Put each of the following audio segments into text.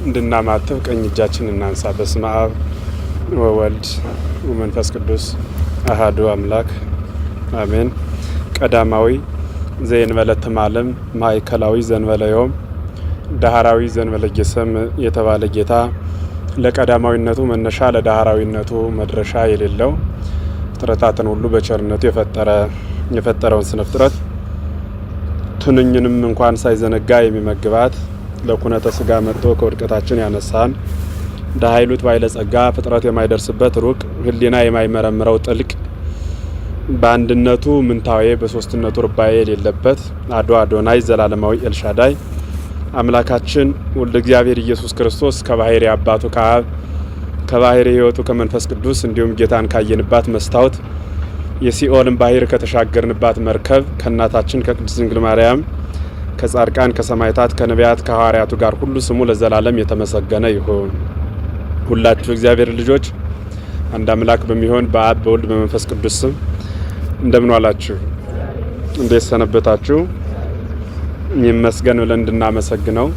እንድናማትብ ቀኝ እጃችን እናንሳ። በስመ አብ ወወልድ ወመንፈስ ቅዱስ አሐዱ አምላክ አሜን። ቀዳማዊ ዘእንበለ ትማለም ማዕከላዊ ዘእንበለ ዮም ዳህራዊ ዘእንበለ ጌሰም የተባለ ጌታ ለቀዳማዊነቱ መነሻ ለዳህራዊነቱ መድረሻ የሌለው ፍጥረታትን ሁሉ በቸርነቱ የፈጠረውን ስነ ፍጥረት ትንኝንም እንኳን ሳይዘነጋ የሚመግባት ለኩነተ ስጋ መጥቶ ከውድቀታችን ያነሳን ዳህይሉት ባይለጸጋ ፍጥረት የማይደርስበት ሩቅ ህሊና የማይመረምረው ጥልቅ በአንድነቱ ምንታዌ በሶስትነቱ ርባኤ የሌለበት አዶ አዶናይ ዘላለማዊ ኤልሻዳይ አምላካችን ወልደ እግዚአብሔር ኢየሱስ ክርስቶስ ከባህሪ አባቱ ከአብ ከባህሪ ሕይወቱ ከመንፈስ ቅዱስ እንዲሁም ጌታን ካየንባት መስታወት የሲኦልን ባህር ከተሻገርንባት መርከብ ከእናታችን ከቅድስት ድንግል ማርያም ከጻድቃን ከሰማዕታት ከነቢያት ከሐዋርያቱ ጋር ሁሉ ስሙ ለዘላለም የተመሰገነ ይሁን። ሁላችሁ እግዚአብሔር ልጆች አንድ አምላክ በሚሆን በአብ በወልድ በመንፈስ ቅዱስ ስም እንደምን ዋላችሁ? እንዴት ሰነበታችሁ? ይመስገን ብለን እንድናመሰግነው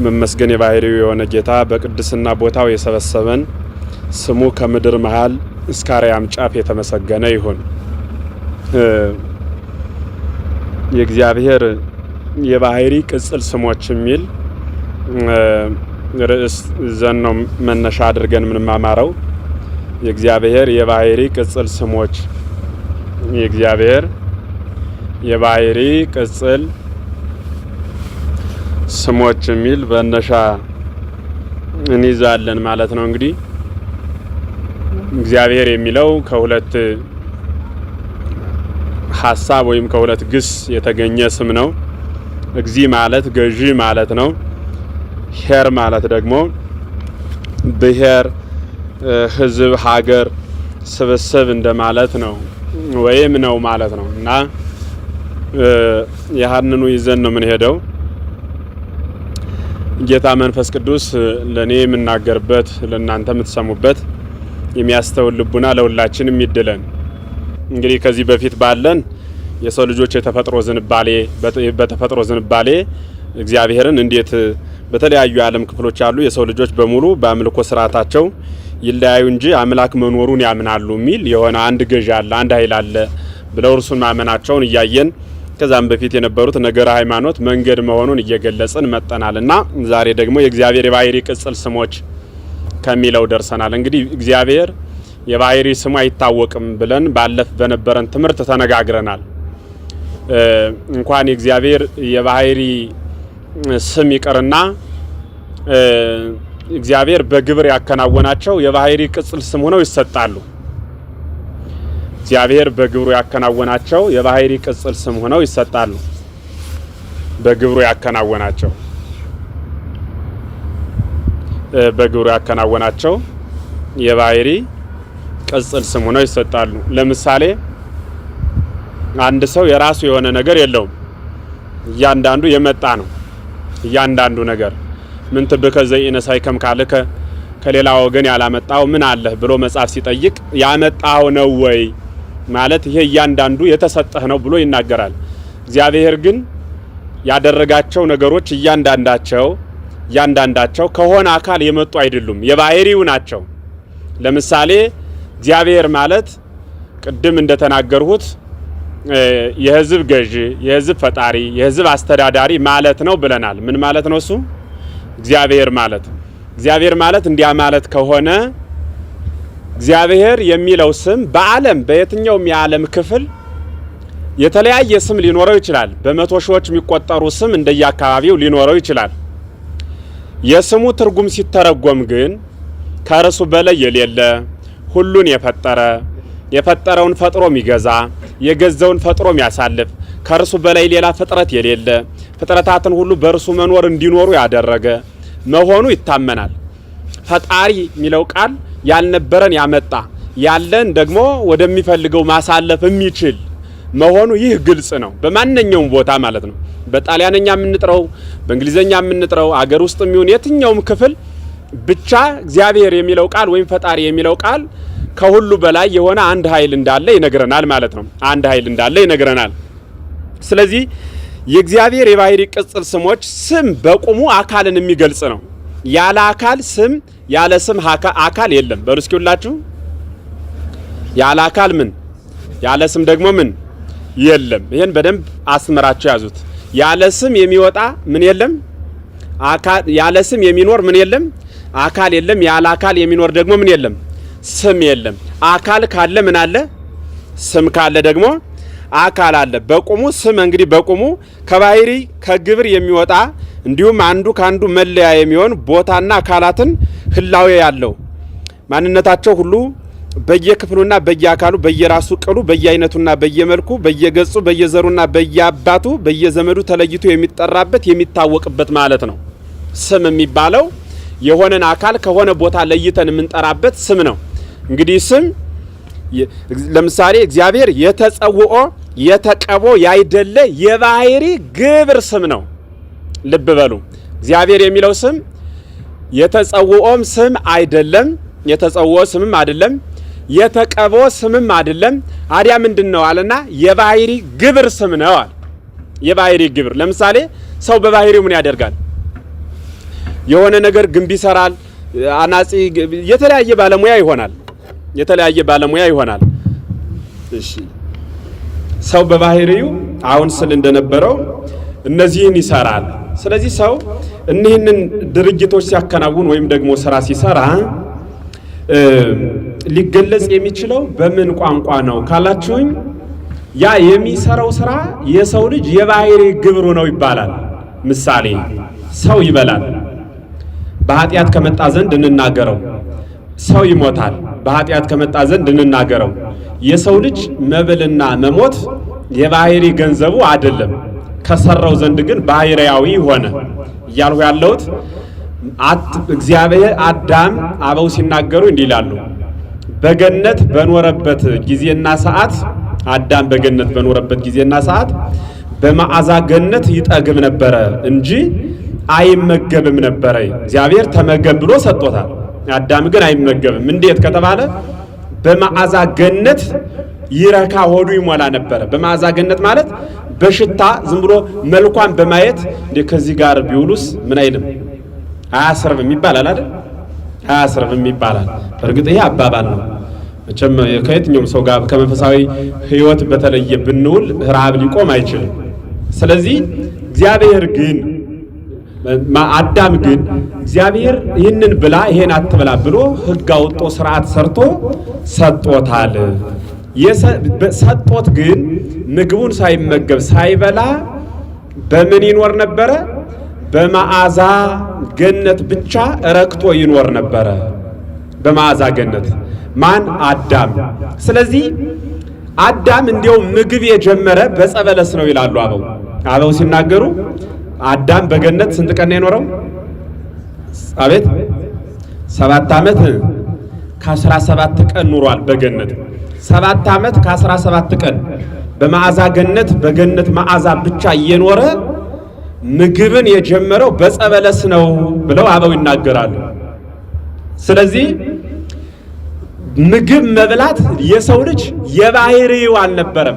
መመስገን የባህሪው የሆነ ጌታ በቅድስና ቦታው የሰበሰበን ስሙ ከምድር መሃል እስከ አርያም ጫፍ የተመሰገነ ይሁን። የእግዚአብሔር የባህሪ ቅጽል ስሞች የሚል ርዕስ ዘን ነው መነሻ አድርገን የምንማማረው። የእግዚአብሔር የባህሪ ቅጽል ስሞች የእግዚአብሔር የባህሪ ቅጽል ስሞች የሚል በነሻ እንይዛለን ማለት ነው። እንግዲህ እግዚአብሔር የሚለው ከሁለት ሐሳብ ወይም ከሁለት ግስ የተገኘ ስም ነው። እግዚ ማለት ገዢ ማለት ነው። ሄር ማለት ደግሞ ብሔር፣ ሕዝብ፣ ሀገር፣ ስብስብ እንደማለት ነው ወይም ነው ማለት ነው እና ያህንኑ ይዘን ነው የምንሄደው። ጌታ መንፈስ ቅዱስ ለኔ የምናገርበት ለእናንተ የምትሰሙበት የሚያስተውል ልቡና ለሁላችንም ይድለን። እንግዲህ ከዚህ በፊት ባለን የሰው ልጆች በተፈጥሮ ዝንባሌ እግዚአብሔርን እንዴት በተለያዩ የዓለም ክፍሎች ያሉ የሰው ልጆች በሙሉ በአምልኮ ስርዓታቸው ይለያዩ እንጂ አምላክ መኖሩን ያምናሉ የሚል የሆነ አንድ ገዥ አለ፣ አንድ ኃይል አለ ብለው እርሱን ማመናቸውን እያየን ከዛም በፊት የነበሩት ነገረ ሃይማኖት መንገድ መሆኑን እየገለጽን መጠናልና ዛሬ ደግሞ የእግዚአብሔር የባህሪ ቅጽል ስሞች ከሚለው ደርሰናል። እንግዲህ እግዚአብሔር የባህሪ ስሙ አይታወቅም ብለን በነበረን ትምህርት ተነጋግረናል። እንኳን የእግዚአብሔር የባህሪ ስም ይቀርና እግዚአብሔር በግብር ያከናወናቸው የባህሪ ቅጽል ስም ሆነው ይሰጣሉ። እግዚአብሔር በግብሩ ያከናወናቸው የባህሪ ቅጽል ስም ሆነው ይሰጣሉ። በግብሩ ያከናወናቸው የባህሪ ቅጽል ስም ሆነው ይሰጣሉ። ለምሳሌ አንድ ሰው የራሱ የሆነ ነገር የለውም። እያንዳንዱ የመጣ ነው። እያንዳንዱ ነገር ምን ትብከ ዘኢነሳይከም ካልከ ከሌላ ወገን ያላመጣው ምን አለህ ብሎ መጽሐፍ ሲጠይቅ ያመጣው ነው ወይ ማለት ይሄ እያንዳንዱ የተሰጠህ ነው ብሎ ይናገራል። እግዚአብሔር ግን ያደረጋቸው ነገሮች እያንዳንዳቸው ከሆነ አካል የመጡ አይደሉም፣ የባህሪው ናቸው። ለምሳሌ እግዚአብሔር ማለት ቅድም እንደተናገርሁት የሕዝብ ገዢ፣ የሕዝብ ፈጣሪ፣ የሕዝብ አስተዳዳሪ ማለት ነው ብለናል። ምን ማለት ነው እሱ? እግዚአብሔር ማለት እንዲያ ማለት ከሆነ እግዚአብሔር የሚለው ስም በዓለም በየትኛውም የዓለም ክፍል የተለያየ ስም ሊኖረው ይችላል። በመቶ ሺዎች የሚቆጠሩ ስም እንደየአካባቢው ሊኖረው ይችላል። የስሙ ትርጉም ሲተረጎም ግን ከእርሱ በላይ የሌለ ሁሉን የፈጠረውን ፈጥሮ የሚገዛ የገዛውን ፈጥሮ የሚያሳልፍ ከእርሱ በላይ ሌላ ፍጥረት የሌለ ፍጥረታትን ሁሉ በእርሱ መኖር እንዲኖሩ ያደረገ መሆኑ ይታመናል። ፈጣሪ የሚለው ቃል ያልነበረን ያመጣ ያለን ደግሞ ወደሚፈልገው ማሳለፍ የሚችል መሆኑ ይህ ግልጽ ነው። በማንኛውም ቦታ ማለት ነው። በጣሊያንኛ የምንጥረው በእንግሊዘኛ የምንጥረው አገር ውስጥ የሚሆን የትኛውም ክፍል ብቻ እግዚአብሔር የሚለው ቃል ወይም ፈጣሪ የሚለው ቃል ከሁሉ በላይ የሆነ አንድ ኃይል እንዳለ ይነግረናል ማለት ነው። አንድ ኃይል እንዳለ ይነግረናል። ስለዚህ የእግዚአብሔር የባህሪ ቅጽል ስሞች ስም በቁሙ አካልን የሚገልጽ ነው። ያለ አካል ስም ያለ ስም አካል የለም። በሉ እስኪ ሁላችሁ ያለ አካል ምን ያለ ስም ደግሞ ምን የለም። ይሄን በደንብ አስመራችሁ ያዙት። ያለ ስም የሚወጣ ምን የለም አካል፣ ያለ ስም የሚኖር ምን የለም አካል የለም። ያለ አካል የሚኖር ደግሞ ምን የለም ስም የለም። አካል ካለ ምን አለ ስም ካለ ደግሞ አካል አለ። በቁሙ ስም እንግዲህ በቁሙ ከባህሪ ከግብር የሚወጣ እንዲሁም አንዱ ካንዱ መለያ የሚሆን ቦታና አካላትን ህላዌ ያለው ማንነታቸው ሁሉ በየክፍሉና በየአካሉ በየራሱ ቅሉ በየአይነቱና በየመልኩ በየገጹ በየዘሩና በየአባቱ በየዘመዱ ተለይቶ የሚጠራበት የሚታወቅበት ማለት ነው። ስም የሚባለው የሆነን አካል ከሆነ ቦታ ለይተን የምንጠራበት ስም ነው። እንግዲህ ስም ለምሳሌ እግዚአብሔር የተጸውኦ የተቀቦ ያይደለ የባህሪ ግብር ስም ነው። ልብ በሉ። እግዚአብሔር የሚለው ስም የተጸውኦም ስም አይደለም፣ የተጸውኦ ስምም አይደለም፣ የተቀቦ ስምም አይደለም። አዲያ ምንድነው አለና የባህሪ ግብር ስም ነው አለ። የባህሪ ግብር ለምሳሌ ሰው በባህሪው ምን ያደርጋል? የሆነ ነገር ግንብ ይሰራል፣ አናጺ፣ የተለያየ ባለሙያ ይሆናል። የተለያየ ባለሙያ ይሆናል። እሺ ሰው በባህሪው አሁን ስል እንደነበረው እነዚህን ይሰራል። ስለዚህ ሰው እነዚህን ድርጊቶች ሲያከናውን ወይም ደግሞ ስራ ሲሰራ ሊገለጽ የሚችለው በምን ቋንቋ ነው ካላችሁኝ፣ ያ የሚሰራው ስራ የሰው ልጅ የባህሪ ግብሩ ነው ይባላል። ምሳሌ ሰው ይበላል፣ በኃጢአት ከመጣ ዘንድ እንናገረው። ሰው ይሞታል፣ በኃጢአት ከመጣ ዘንድ እንናገረው። የሰው ልጅ መብልና መሞት የባህሪ ገንዘቡ አይደለም፣ ከሰራው ዘንድ ግን ባህሪያዊ ሆነ እያልሁ ያለሁት እግዚአብሔር አዳም አበው ሲናገሩ እንዲህ ይላሉ። በገነት በኖረበት ጊዜና ሰዓት አዳም በገነት በኖረበት ጊዜና ሰዓት በመዓዛ ገነት ይጠግብ ነበረ እንጂ አይመገብም ነበረ። እግዚአብሔር ተመገብ ብሎ ሰጥቶታል። አዳም ግን አይመገብም። እንዴት ከተባለ በመዓዛ ገነት ይረካ ሆዱ ይሞላ ነበረ። በመዓዛ ገነት ማለት በሽታ ዝም ብሎ መልኳን በማየት ከዚህ ጋር ቢውሉስ ምን አይልም አያስርብም ይባላል አይደል? አያስርብም ይባላል። በእርግጥ ይሄ አባባል ነው። መቼም ከየትኛውም ሰው ጋር ከመንፈሳዊ ሕይወት በተለየ ብንውል ረሃብ ሊቆም አይችልም። ስለዚህ እግዚአብሔር ግን አዳም ግን እግዚአብሔር ይህንን ብላ ይሄን አትብላ ብሎ ሕግ አውጥቶ ስርዓት ሰርቶ ሰጥቶታል። ሰጥቶት ግን ምግቡን ሳይመገብ ሳይበላ በምን ይኖር ነበረ? በመዓዛ ገነት ብቻ ረክቶ ይኖር ነበረ። በመዓዛ ገነት ማን? አዳም። ስለዚህ አዳም እንዲያው ምግብ የጀመረ በጸበለስ ነው ይላሉ አበው ሲናገሩ። አዳም በገነት ስንት ቀን የኖረው? አቤት 7 ዓመት ከ17 ቀን ኑሯል በገነት። 7 ዓመት ከ17 ቀን በመዓዛ ገነት በገነት መዓዛ ብቻ እየኖረ ምግብን የጀመረው በጸበለስ ነው ብለው አበው ይናገራሉ። ስለዚህ ምግብ መብላት የሰው ልጅ የባህሪው አልነበረም።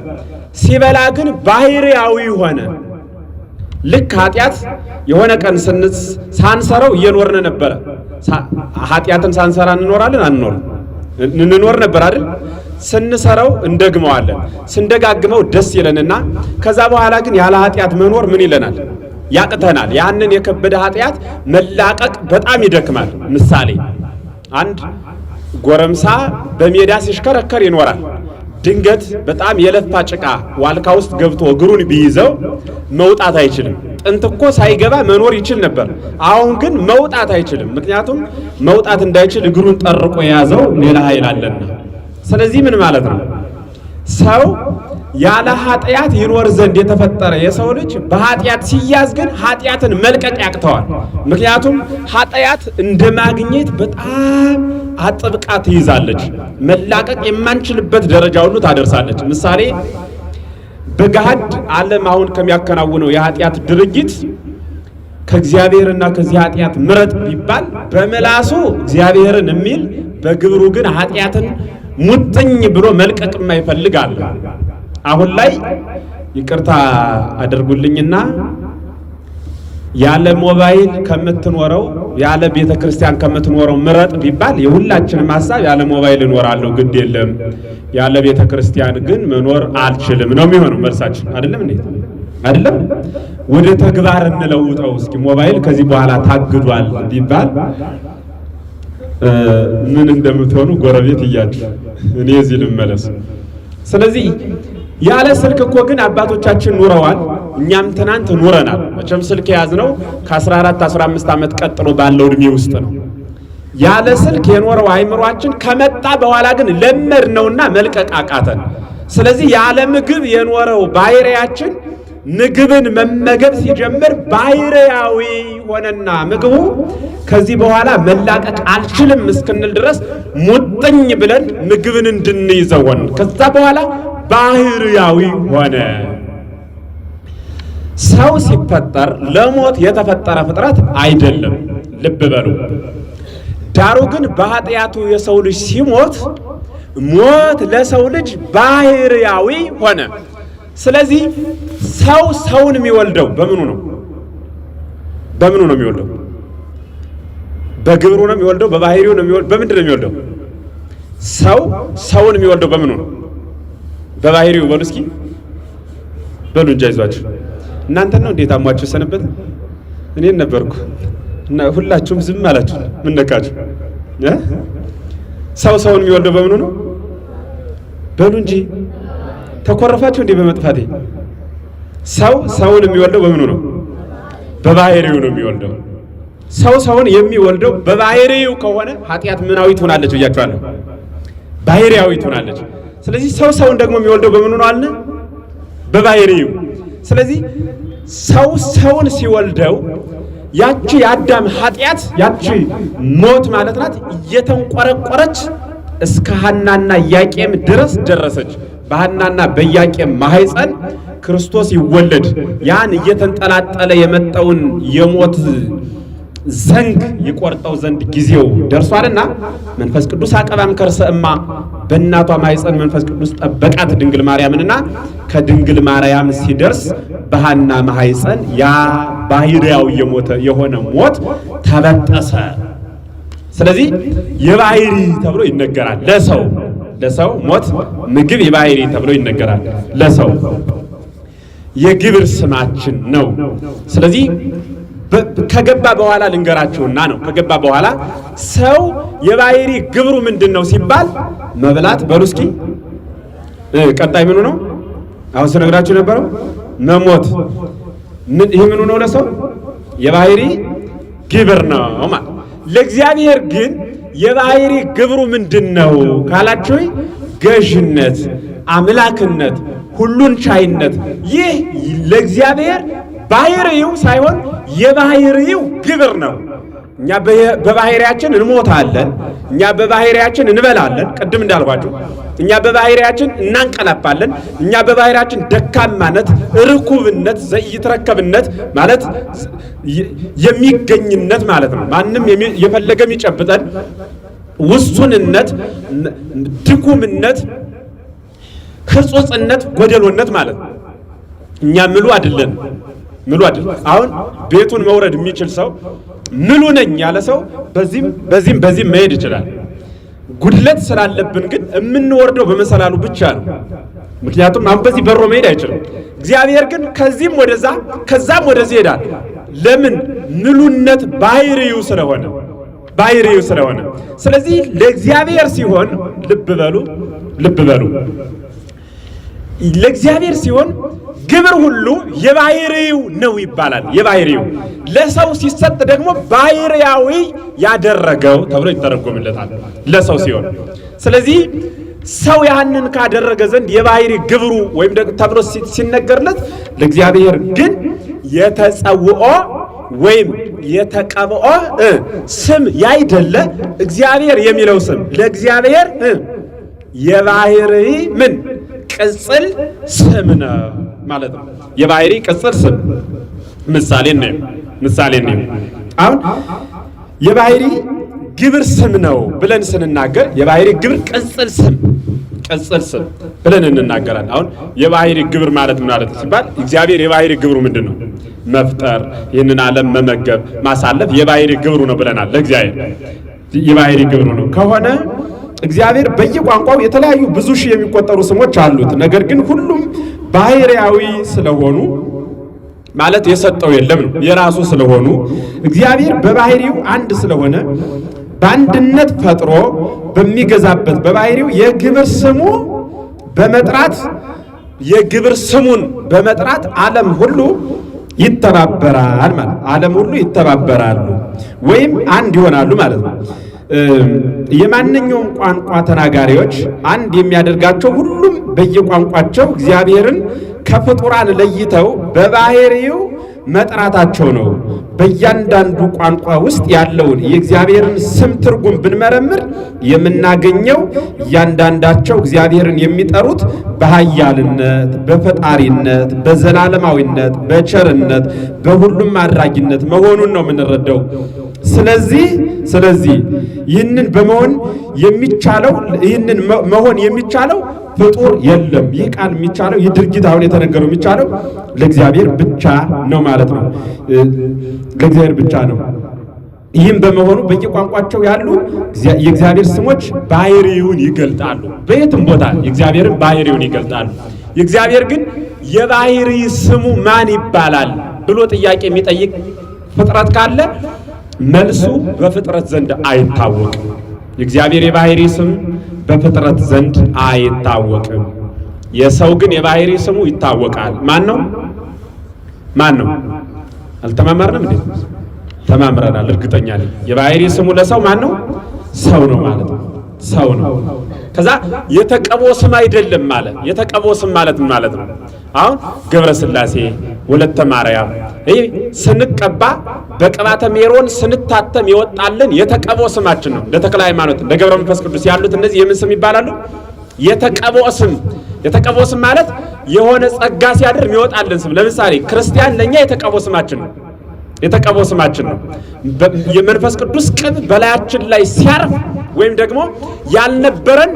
ሲበላ ግን ባህሪያዊ ሆነ። ልክ ኃጢአት የሆነ ቀን ሳንሰራው እየኖርን ነበረ። ኃጢአትን ሳንሰራ እንኖራለን አንኖር? እንኖር ነበር አይደል? ስንሰራው እንደግመዋለን። ስንደጋግመው ደስ ይለንና ከዛ በኋላ ግን ያለ ኃጢአት መኖር ምን ይለናል? ያቅተናል። ያንን የከበደ ኃጢአት መላቀቅ በጣም ይደክማል። ምሳሌ አንድ ጎረምሳ በሜዳ ሲሽከረከር ይኖራል። ድንገት በጣም የለፋ ጭቃ ዋልካ ውስጥ ገብቶ እግሩን ቢይዘው መውጣት አይችልም። ጥንት እኮ ሳይገባ መኖር ይችል ነበር። አሁን ግን መውጣት አይችልም። ምክንያቱም መውጣት እንዳይችል እግሩን ጠርቆ የያዘው ሌላ ኃይል አለና። ስለዚህ ምን ማለት ነው? ሰው ያለ ኃጢአት ይኖር ዘንድ የተፈጠረ የሰው ልጅ በኃጢአት ሲያዝ ግን ኃጢአትን መልቀቅ ያቅተዋል። ምክንያቱም ኃጢአት እንደ ማግኘት በጣም አጥብቃ ትይዛለች። መላቀቅ የማንችልበት ደረጃ ሁሉ ታደርሳለች። ምሳሌ በገሃድ ዓለም አሁን ከሚያከናውነው የኃጢአት ድርጊት ከእግዚአብሔርና ከዚህ ኃጢአት ምረጥ ቢባል በመላሱ እግዚአብሔርን የሚል በግብሩ ግን ኃጢአትን ሙጥኝ ብሎ መልቀቅ የማይፈልግ አለ። አሁን ላይ ይቅርታ አድርጉልኝና ያለ ሞባይል ከምትኖረው ያለ ቤተ ክርስቲያን ከምትኖረው ምረጥ ቢባል የሁላችንም ሐሳብ ያለ ሞባይል እኖራለሁ ግድ የለም ያለ ቤተ ክርስቲያን ግን መኖር አልችልም ነው የሚሆነው መልሳችን። አይደለም እንዴ? አይደለም? ወደ ተግባር እንለውጠው እስኪ። ሞባይል ከዚህ በኋላ ታግዷል ቢባል ምን እንደምትሆኑ ጎረቤት እያችሁ እኔ እዚህ ልመለስ። ስለዚህ ያለ ስልክ እኮ ግን አባቶቻችን ኑረዋል፣ እኛም ትናንት ኑረናል። መቼም ስልክ የያዝነው ከ14 15 ዓመት ቀጥሎ ባለው እድሜ ውስጥ ነው። ያለ ስልክ የኖረው አይምሯችን ከመጣ በኋላ ግን ለመድ ነውና መልቀቅ አቃተን። ስለዚህ ያለ ምግብ የኖረው ባህሪያችን ምግብን መመገብ ሲጀምር ባህሪያዊ ሆነና ምግቡ ከዚህ በኋላ መላቀቅ አልችልም እስክንል ድረስ ሙጥኝ ብለን ምግብን እንድንይዘው ሆነ። ከዛ በኋላ ባህሪያዊ ሆነ። ሰው ሲፈጠር ለሞት የተፈጠረ ፍጥረት አይደለም፣ ልብ በሉ። ዳሩ ግን በኃጢአቱ የሰው ልጅ ሲሞት ሞት ለሰው ልጅ ባህሪያዊ ሆነ። ስለዚህ ሰው ሰውን የሚወልደው በምኑ ነው? በምኑ ነው የሚወልደው? በግብሩ ነው የሚወልደው? በባህሪው ነው የሚወልደው? በምንድን ነው የሚወልደው? ሰው ሰውን የሚወልደው በምኑ ነው? በባህሪው በሉ እስኪ በሉ እንጂ አይዟችሁ። እናንተ ነው እንዴት አሟችሁ ሰነበት? እኔን ነበርኩ እና ሁላችሁም ዝም አላችሁ። ምን ነካችሁ? ሰው ሰውን የሚወልደው በምኑ ነው? በሉ እንጂ ተኮረፋችሁ እንዴ በመጥፋቴ? ሰው ሰውን የሚወልደው በምኑ ነው? በባህሪው ነው የሚወልደው። ሰው ሰውን የሚወልደው በባህሪው ከሆነ ኃጢአት ምናዊ ትሆናለች ብያችኋለሁ፣ ባህሪያዊ ትሆናለች። ስለዚህ ሰው ሰውን ደግሞ የሚወልደው በምኑ ነው አለ? በባህሪው። ስለዚህ ሰው ሰውን ሲወልደው ያቺ የአዳም ኃጢአት ያቺ ሞት ማለት ናት እየተንቆረቆረች እስከ ሐናና ኢያቄም ድረስ ደረሰች። በሐናና በኢያቄም ማህፀን ክርስቶስ ይወለድ ያን እየተንጠላጠለ የመጣውን የሞት ዘንግ ይቆርጠው ዘንድ ጊዜው ደርሷልና መንፈስ ቅዱስ አቀባም ከርሰ እማ በእናቷ ማህፀን መንፈስ ቅዱስ ጠበቃት ድንግል ማርያምንና ከድንግል ማርያም ሲደርስ በሐና ማህፀን ያ ባህሪያው የሆነ ሞት ተበጠሰ። ስለዚህ የባህሪ ተብሎ ይነገራል ለሰው ሞት ምግብ የባህሪ ተብሎ ይነገራል ለሰው የግብር ስማችን ነው። ስለዚህ ከገባ በኋላ ልንገራችሁና ነው። ከገባ በኋላ ሰው የባህሪ ግብሩ ምንድነው ሲባል መብላት። በሉ እስኪ ቀጣይ ምኑ ነው? አሁን ስነግራችሁ ነበረው መሞት። ይሄ ምኑ ነው? ለሰው የባህሪ ግብር ነው ማለት። ለእግዚአብሔር ግን የባህሪ ግብሩ ምንድነው ካላችሁ ገዥነት፣ አምላክነት፣ ሁሉን ቻይነት። ይህ ለእግዚአብሔር ባህሪው ሳይሆን የባህሪው ግብር ነው። እኛ በባህሪያችን እንሞታለን፣ እኛ በባህሪያችን እንበላለን፣ ቅድም እንዳልኳችሁ እኛ በባህሪያችን እናንቀላፋለን፣ እኛ በባህሪያችን ደካማነት፣ ርኩብነት፣ ዘይትረከብነት ማለት የሚገኝነት ማለት ነው። ማንም የፈለገ የሚጨብጠን ውሱንነት፣ ድኩምነት፣ ህጹጽነት፣ ጎደሎነት ማለት ነው። እኛ ምሉ አይደለን። አሁን ቤቱን መውረድ የሚችል ሰው ምሉ ነኝ ያለ ሰው በዚህም መሄድ ይችላል። ጉድለት ስላለብን ግን የምንወርደው በመሰላሉ ብቻ ነው። ምክንያቱም አሁን በዚህ በሮ መሄድ አይችልም። እግዚአብሔር ግን ከዚህም ወደዛ ከዛም ወደዚህ ይሄዳል። ለምን? ምሉነት ባህሪው ስለሆነ። ስለዚህ ለእግዚአብሔር ሲሆን ልብ በሉ ለእግዚአብሔር ሲሆን ግብር ሁሉ የባህሪው ነው ይባላል። የባህሪው ለሰው ሲሰጥ ደግሞ ባህሪያዊ ያደረገው ተብሎ ይተረጎምለታል ለሰው ሲሆን። ስለዚህ ሰው ያንን ካደረገ ዘንድ የባህሪ ግብሩ ወይም ተብሎ ሲነገርለት፣ ለእግዚአብሔር ግን የተጸውኦ ወይም የተቀብኦ ስም ያይደለ እግዚአብሔር የሚለው ስም ለእግዚአብሔር የባህሪ ምን ቅጽል ስም ነው ማለት ነው። የባህሪ ቅጽል ስም ምሳሌ ነው። አሁን የባህሪ ግብር ስም ነው ብለን ስንናገር የባህሪ ግብር ቅጽል ስም ብለን እንናገራለን። አሁን የባህሪ ግብር ማለት ምን ማለት ሲባል እግዚአብሔር የባህሪ ግብሩ ምንድነው? መፍጠር፣ ይህንን ዓለም መመገብ፣ ማሳለፍ የባህሪ ግብሩ ነው ብለናል። ለእግዚአብሔር የባህሪ ግብሩ ነው ከሆነ እግዚአብሔር በየቋንቋው የተለያዩ ብዙ ሺህ የሚቆጠሩ ስሞች አሉት። ነገር ግን ሁሉም ባህሪያዊ ስለሆኑ ማለት የሰጠው የለም ነው የራሱ ስለሆኑ እግዚአብሔር በባህሪው አንድ ስለሆነ በአንድነት ፈጥሮ በሚገዛበት በባህሪው የግብር ስሙ በመጥራት የግብር ስሙን በመጥራት ዓለም ሁሉ ይተባበራል ማለት ዓለም ሁሉ ይተባበራሉ ወይም አንድ ይሆናሉ ማለት ነው። የማንኛውም ቋንቋ ተናጋሪዎች አንድ የሚያደርጋቸው ሁሉም በየቋንቋቸው እግዚአብሔርን ከፍጡራን ለይተው በባህሪው መጥራታቸው ነው። በእያንዳንዱ ቋንቋ ውስጥ ያለውን የእግዚአብሔርን ስም ትርጉም ብንመረምር የምናገኘው እያንዳንዳቸው እግዚአብሔርን የሚጠሩት በኃያልነት፣ በፈጣሪነት፣ በዘላለማዊነት፣ በቸርነት፣ በሁሉም አድራጊነት መሆኑን ነው የምንረዳው። ስለዚህ ይህንን በመሆን የሚቻለው ይህንን መሆን የሚቻለው ፍጡር የለም። ይህ ቃል የሚቻለው ይህ ድርጊት አሁን የተነገረው የሚቻለው ለእግዚአብሔር ብቻ ነው ማለት ነው። ለእግዚአብሔር ብቻ ነው። ይህም በመሆኑ በየቋንቋቸው ያሉ የእግዚአብሔር ስሞች ባህሪውን ይገልጣሉ። በየትም ቦታ የእግዚአብሔርን ባህሪውን ይገልጣሉ። የእግዚአብሔር ግን የባህሪ ስሙ ማን ይባላል ብሎ ጥያቄ የሚጠይቅ ፍጥረት ካለ መልሱ በፍጥረት ዘንድ አይታወቅም። የእግዚአብሔር የባህሪ ስም በፍጥረት ዘንድ አይታወቅም። የሰው ግን የባህሪ ስሙ ይታወቃል። ማን ነው? አልተማማርንም እንዴ? ተማምረናል። እርግጠኛ ነኝ። የባህሪ ስሙ ለሰው ማን ነው? ሰው ነው ማለት ነው። ሰው ነው። ከዛ የተቀቦ ስም አይደለም ማለት የተቀቦ ስም ማለት ምን ማለት ነው? አሁን ገብረ ሥላሴ ወለተ ማርያም ስንቀባ በቅባተ ሜሮን ስንታተም ይወጣልን የተቀቦ ስማችን ነው። ለተክለ ሃይማኖት ለገብረ መንፈስ ቅዱስ ያሉት እነዚህ የምን ስም ይባላሉ? የተቀቦ ስም። የተቀቦ ስም ማለት የሆነ ጸጋ ሲያድር የሚወጣልን ስም። ለምሳሌ ክርስቲያን ለኛ የተቀቦ ስማችን ነው። የተቀቦ ስማችን ነው። የመንፈስ ቅዱስ ቅብ በላያችን ላይ ሲያርፍ ወይም ደግሞ ያልነበረን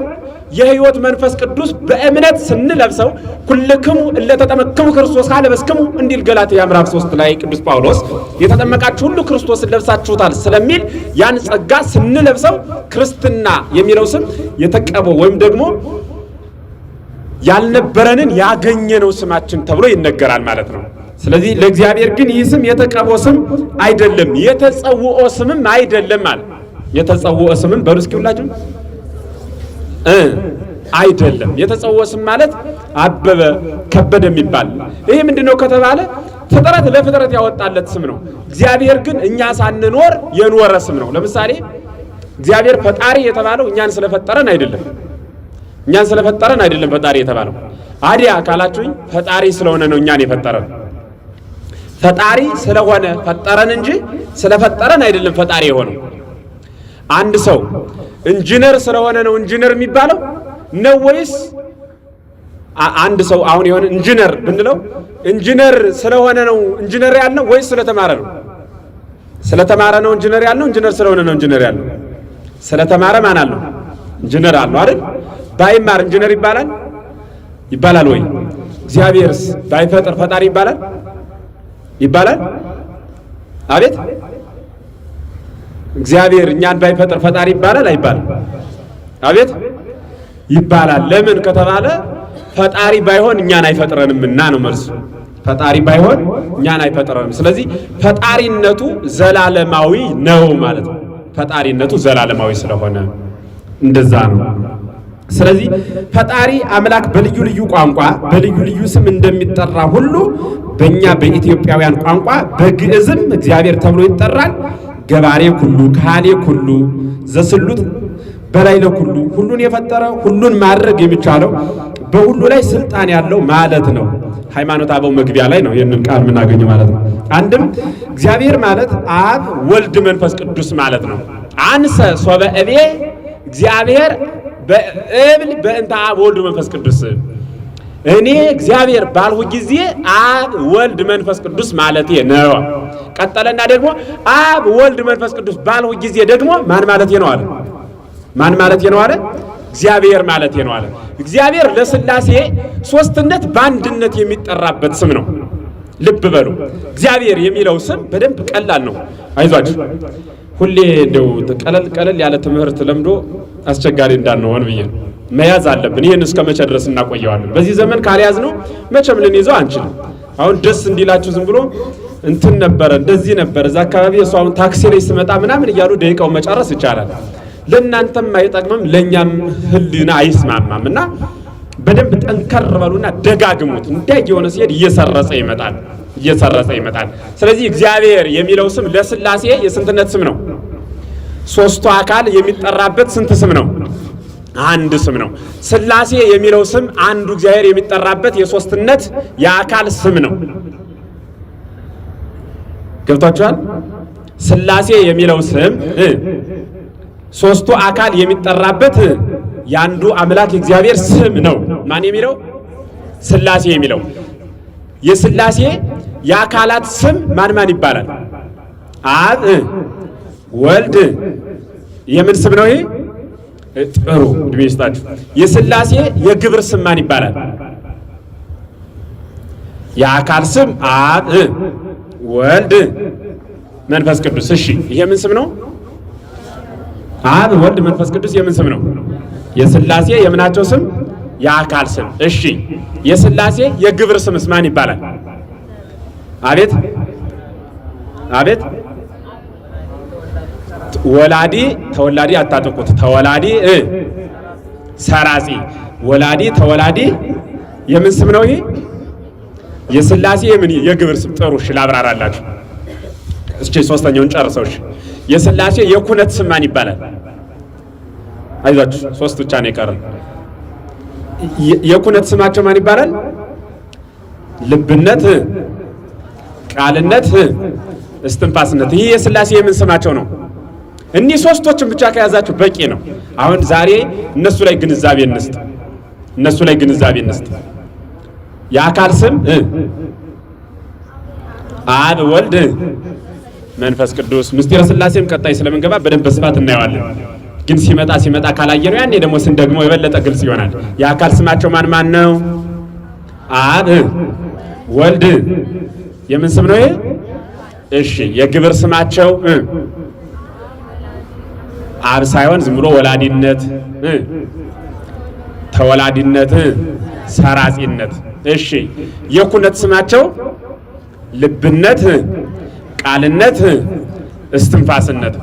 የሕይወት መንፈስ ቅዱስ በእምነት ስንለብሰው ኩልክሙ እለተጠመቅሙ ክርስቶስ ካለበስክሙ እንዲል ገላትያ ምዕራፍ 3 ላይ ቅዱስ ጳውሎስ የተጠመቃችሁ ሁሉ ክርስቶስን ለብሳችሁታል ስለሚል ያን ጸጋ ስንለብሰው ክርስትና የሚለው ስም የተቀበው ወይም ደግሞ ያልነበረንን ያገኘነው ስማችን ተብሎ ይነገራል ማለት ነው። ስለዚህ ለእግዚአብሔር ግን ይህ ስም የተቀበው ስም አይደለም፣ የተጸውኦ ስምም አይደለም ማለት የተጸውኦ ስምም በሩስኪ ሁላችሁ አይደለም። የተጸውኦ ስም ማለት አበበ ከበደ የሚባል ይሄ ምንድነው ከተባለ ፍጥረት ለፍጥረት ያወጣለት ስም ነው። እግዚአብሔር ግን እኛ ሳንኖር የኖረ ስም ነው። ለምሳሌ እግዚአብሔር ፈጣሪ የተባለው እኛን ስለፈጠረን አይደለም። እኛን ስለፈጠረን አይደለም ፈጣሪ የተባለው። አዲያ ካላችሁኝ ፈጣሪ ስለሆነ ነው እኛን የፈጠረን። ፈጣሪ ስለሆነ ፈጠረን እንጂ ስለፈጠረን አይደለም ፈጣሪ የሆነው። አንድ ሰው ኢንጂነር ስለሆነ ነው ኢንጂነር የሚባለው ነው ወይስ አንድ ሰው አሁን የሆነ ኢንጂነር ብንለው ኢንጂነር ስለሆነ ነው ኢንጂነር ያልነው ወይስ ስለተማረ ነው? ስለተማረ ነው ኢንጂነር ያልነው? ኢንጂነር ስለሆነ ነው ኢንጂነር ያልነው? ስለተማረ ማን አለው? ኢንጂነር አለው አይደል? ባይማር ኢንጂነር ይባላል? ይባላል ወይ? እግዚአብሔርስ ባይፈጥር ፈጣሪ ይባላል? ይባላል? አቤት እግዚአብሔር እኛን ባይፈጥር ፈጣሪ ይባላል አይባልም? አቤት ይባላል። ለምን ከተባለ ፈጣሪ ባይሆን እኛን አይፈጥረንምና ነው መልሱ። ፈጣሪ ባይሆን እኛን አይፈጥረንም። ስለዚህ ፈጣሪነቱ ዘላለማዊ ነው ማለት ነው። ፈጣሪነቱ ዘላለማዊ ስለሆነ እንደዛ ነው። ስለዚህ ፈጣሪ አምላክ በልዩ ልዩ ቋንቋ በልዩ ልዩ ስም እንደሚጠራ ሁሉ በእኛ በኢትዮጵያውያን ቋንቋ በግዕዝም እግዚአብሔር ተብሎ ይጠራል። ገባሬ ኩሉ ካህኔ ኩሉ ዘስሉት በላይ ለኩሉ ሁሉን የፈጠረ ሁሉን ማድረግ የሚቻለው በሁሉ ላይ ስልጣን ያለው ማለት ነው። ሃይማኖተ አበው መግቢያ ላይ ነው ይህንን ቃል የምናገኘው ማለት ነው። አንድም እግዚአብሔር ማለት አብ ወልድ መንፈስ ቅዱስ ማለት ነው። አንሰ ሶበ እቤ እግዚአብሔር በእብል በእንተ አብ ወልድ መንፈስ ቅዱስ እኔ እግዚአብሔር ባልሁ ጊዜ አብ ወልድ መንፈስ ቅዱስ ማለቴ ነው። ቀጠለና ደግሞ አብ ወልድ መንፈስ ቅዱስ ባልሁ ጊዜ ደግሞ ማን ማለቴ ነው አለ? ማን ማለቴ ነው አለ? እግዚአብሔር ማለቴ ነው አለ። እግዚአብሔር ለሥላሴ ሶስትነት በአንድነት የሚጠራበት ስም ነው። ልብ በሉ። እግዚአብሔር የሚለው ስም በደንብ ቀላል ነው። አይዟችሁ ሁሌ እንደው ቀለል ያለ ትምህርት ለምዶ አስቸጋሪ እንዳንሆን ብዬ መያዝ አለብን። ይሄን እስከ መቼ ድረስ እናቆየዋለን? በዚህ ዘመን ካልያዝ ነው መቼም ልንይዘው አንችልም። አሁን ደስ እንዲላችሁ ዝም ብሎ እንትን ነበረ እንደዚህ ነበረ እዛ አካባቢ እሱ አሁን ታክሲ ላይ ስመጣ ምናምን እያሉ ደቂቃው መጨረስ ይቻላል። ለእናንተም አይጠቅምም ለእኛም ህሊና አይስማማም። እና በደንብ ጠንከር በሉና ደጋግሙት። እንዲያ የሆነ ሲሄድ እየሰረጸ ይመጣል። ስለዚህ እግዚአብሔር የሚለው ስም ለሥላሴ የስንትነት ስም ነው? ሶስቱ አካል የሚጠራበት ስንት ስም ነው? አንድ ስም ነው። ሥላሴ የሚለው ስም አንዱ እግዚአብሔር የሚጠራበት የሶስትነት የአካል ስም ነው። ገብታችኋል? ሥላሴ የሚለው ስም ሶስቱ አካል የሚጠራበት ያንዱ አምላክ የእግዚአብሔር ስም ነው። ማን የሚለው? ሥላሴ የሚለው። የሥላሴ የአካላት ስም ማን ይባላል? አብ፣ ወልድ። የምን ስም ነው ይሄ? ጥሩ እድሜ ይስጣችሁ። የሥላሴ የግብር ስም ማን ይባላል? የአካል ስም አብ፣ ወልድ፣ መንፈስ ቅዱስ። እሺ ይሄ ምን ስም ነው? አብ፣ ወልድ፣ መንፈስ ቅዱስ የምን ስም ነው? የሥላሴ የምናቸው ስም? የአካል ስም። እሺ የሥላሴ የግብር ስምስ ማን ይባላል? አቤት ወላዲ ተወላዲ አታጥቁት። ተወላዲ ሰራጺ ወላዲ ተወላዲ የምን ስም ነው ይሄ? የሥላሴ የምን የግብር ስም። ጥሩ እሺ ላብራራላችሁ። እስኪ ሶስተኛውን ጨርሰው። እሺ የሥላሴ የኩነት ስም ማን ይባላል? አይዟችሁ ሶስት ብቻ ነው የቀረን። የኩነት ስማቸው ማን ይባላል? ልብነት፣ ቃልነት፣ እስትንፋስነት። ይህ የሥላሴ የምን ስማቸው ነው? እኒህ ሶስቶችን ብቻ ከያዛችሁ በቂ ነው። አሁን ዛሬ እነሱ ላይ ግንዛቤ እንስጥ። የአካል ስም አብ፣ ወልድ፣ መንፈስ ቅዱስ። ምስጢረ ሥላሴም ቀጣይ ስለምንገባ በደንብ በስፋት እናየዋለን። ግን ሲመጣ ካላየ ነው ያኔ ደግሞ ስንደግሞ የበለጠ ግልጽ ይሆናል። የአካል ስማቸው ማን ነው? አብ፣ ወልድ። የምን ስም ነው ይሄ? እሺ የግብር ስማቸው አብ ሳይሆን ዝም ብሎ ወላዲነት፣ ተወላዲነት፣ ሰራጺነት። እሺ የኩነት ስማቸው ልብነት፣ ቃልነት፣ እስትንፋስነት።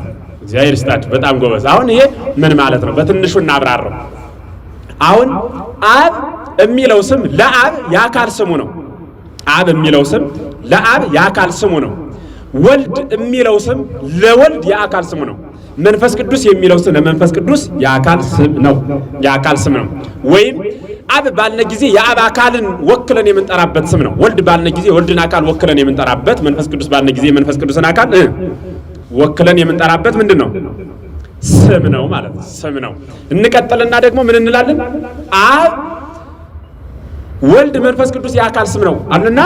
እግዚአብሔር ይስጣችሁ በጣም ጎበዝ። አሁን ይሄ ምን ማለት ነው? በትንሹ እናብራራው። አሁን አብ የሚለው ስም ለአብ የአካል ስሙ ነው። አብ የሚለው ስም ለአብ የአካል ስሙ ነው። ወልድ የሚለው ስም ለወልድ የአካል ስሙ ነው። መንፈስ ቅዱስ የሚለው ስም ለመንፈስ ቅዱስ የአካል ስም ነው። ወይም አብ ባልነ ጊዜ የአብ አካልን ወክለን የምንጠራበት ስም ነው። ወልድ ባልነ ጊዜ ወልድን አካል ወክለን የምንጠራበት፣ መንፈስ ቅዱስ ባልነ ጊዜ መንፈስ ቅዱስን አካል ወክለን የምንጠራበት ምንድን ነው? ስም ነው ማለት ነው። ስም ነው። እንቀጥልና ደግሞ ምን እንላለን? አብ፣ ወልድ፣ መንፈስ ቅዱስ የአካል ስም ነው አሉና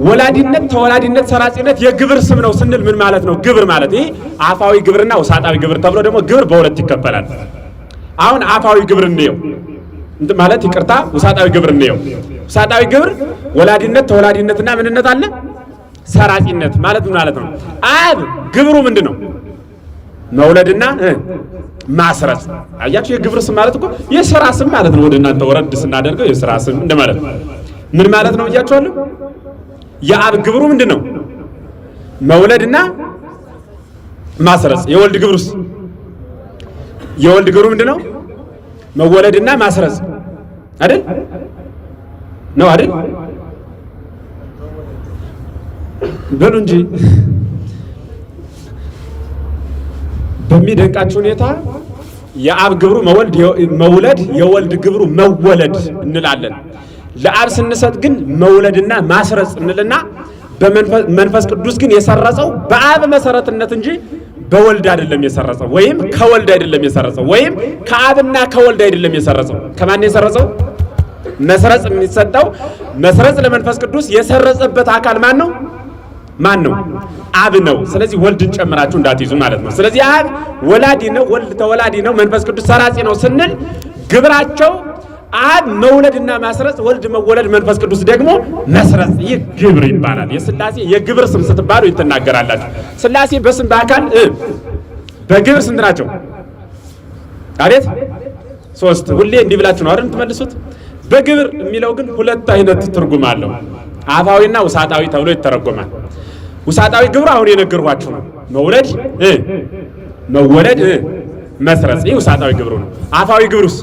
ወላዲነት፣ ተወላዲነት፣ ሰራጺነት የግብር ስም ነው ስንል ምን ማለት ነው? ግብር ማለት ይሄ አፋዊ ግብርና ውሳጣዊ ግብር ተብሎ ደግሞ ግብር በሁለት ይከፈላል። አሁን አፋዊ ግብር እንየው ማለት ይቅርታ፣ ውሳጣዊ ግብር እንየው። ውሳጣዊ ግብር ወላዲነት፣ ተወላዲነትና ምንነት አለ? ሰራጺነት ማለት ምን ማለት ነው? አብ ግብሩ ምንድን ነው? መውለድና ማስረጽ። አያችሁ የግብር ስም ማለት እኮ የሥራ ስም ማለት ነው። ወደ እናንተ ወረድ ስናደርገው የሥራ ስም እንደማለት ነው። ምን ማለት ነው እያችኋለሁ? የአብ ግብሩ ምንድን ነው? መውለድና ማስረጽ። የወልድ ግብሩስ? የወልድ ግብሩ ምንድን ነው? መወለድና ማስረጽ አይደል? ነው አይደል? በሉ እንጂ በሚደንቃችሁ ሁኔታ የአብ ግብሩ መውለድ፣ የወልድ ግብሩ መወለድ እንላለን። ለአብ ስንሰጥ ግን መውለድና ማስረጽ እንልና በመንፈስ ቅዱስ ግን የሰረጸው በአብ መሰረትነት እንጂ በወልድ አይደለም የሰረጸው፣ ወይም ከወልድ አይደለም የሰረጸው፣ ወይም ከአብና ከወልድ አይደለም የሰረጸው። ከማን የሰረጸው? መስረጽ የሚሰጠው መስረጽ ለመንፈስ ቅዱስ የሰረጸበት አካል ማን ነው? አብ ነው። ስለዚህ ወልድን ጨምራችሁ እንዳትይዙ ማለት ነው። ስለዚህ አብ ወላዲ ነው፣ ወልድ ተወላዲ ነው፣ መንፈስ ቅዱስ ሰራጺ ነው ስንል ግብራቸው አብ መውለድና ማስረጽ፣ ወልድ መወለድ፣ መንፈስ ቅዱስ ደግሞ መስረጽ። ይህ ግብር ይባላል። የሥላሴ የግብር ስም ስትባሉ ይተናገራላችሁ። ሥላሴ በስም በአካል በግብር ስንት ናቸው? አሬት ሶስት። ሁሌ እንዲህ ብላችሁ ነው አይደል የምትመልሱት? በግብር የሚለው ግን ሁለት አይነት ትርጉም አለው። አፋዊና ውሳጣዊ ተብሎ ይተረጎማል። ውሳጣዊ ግብሩ አሁን የነገርኳችሁ ነው። መውለድ፣ መወለድ፣ መስረጽ። ይህ ውሳጣዊ ግብሩ ነው። አፋዊ ግብሩስ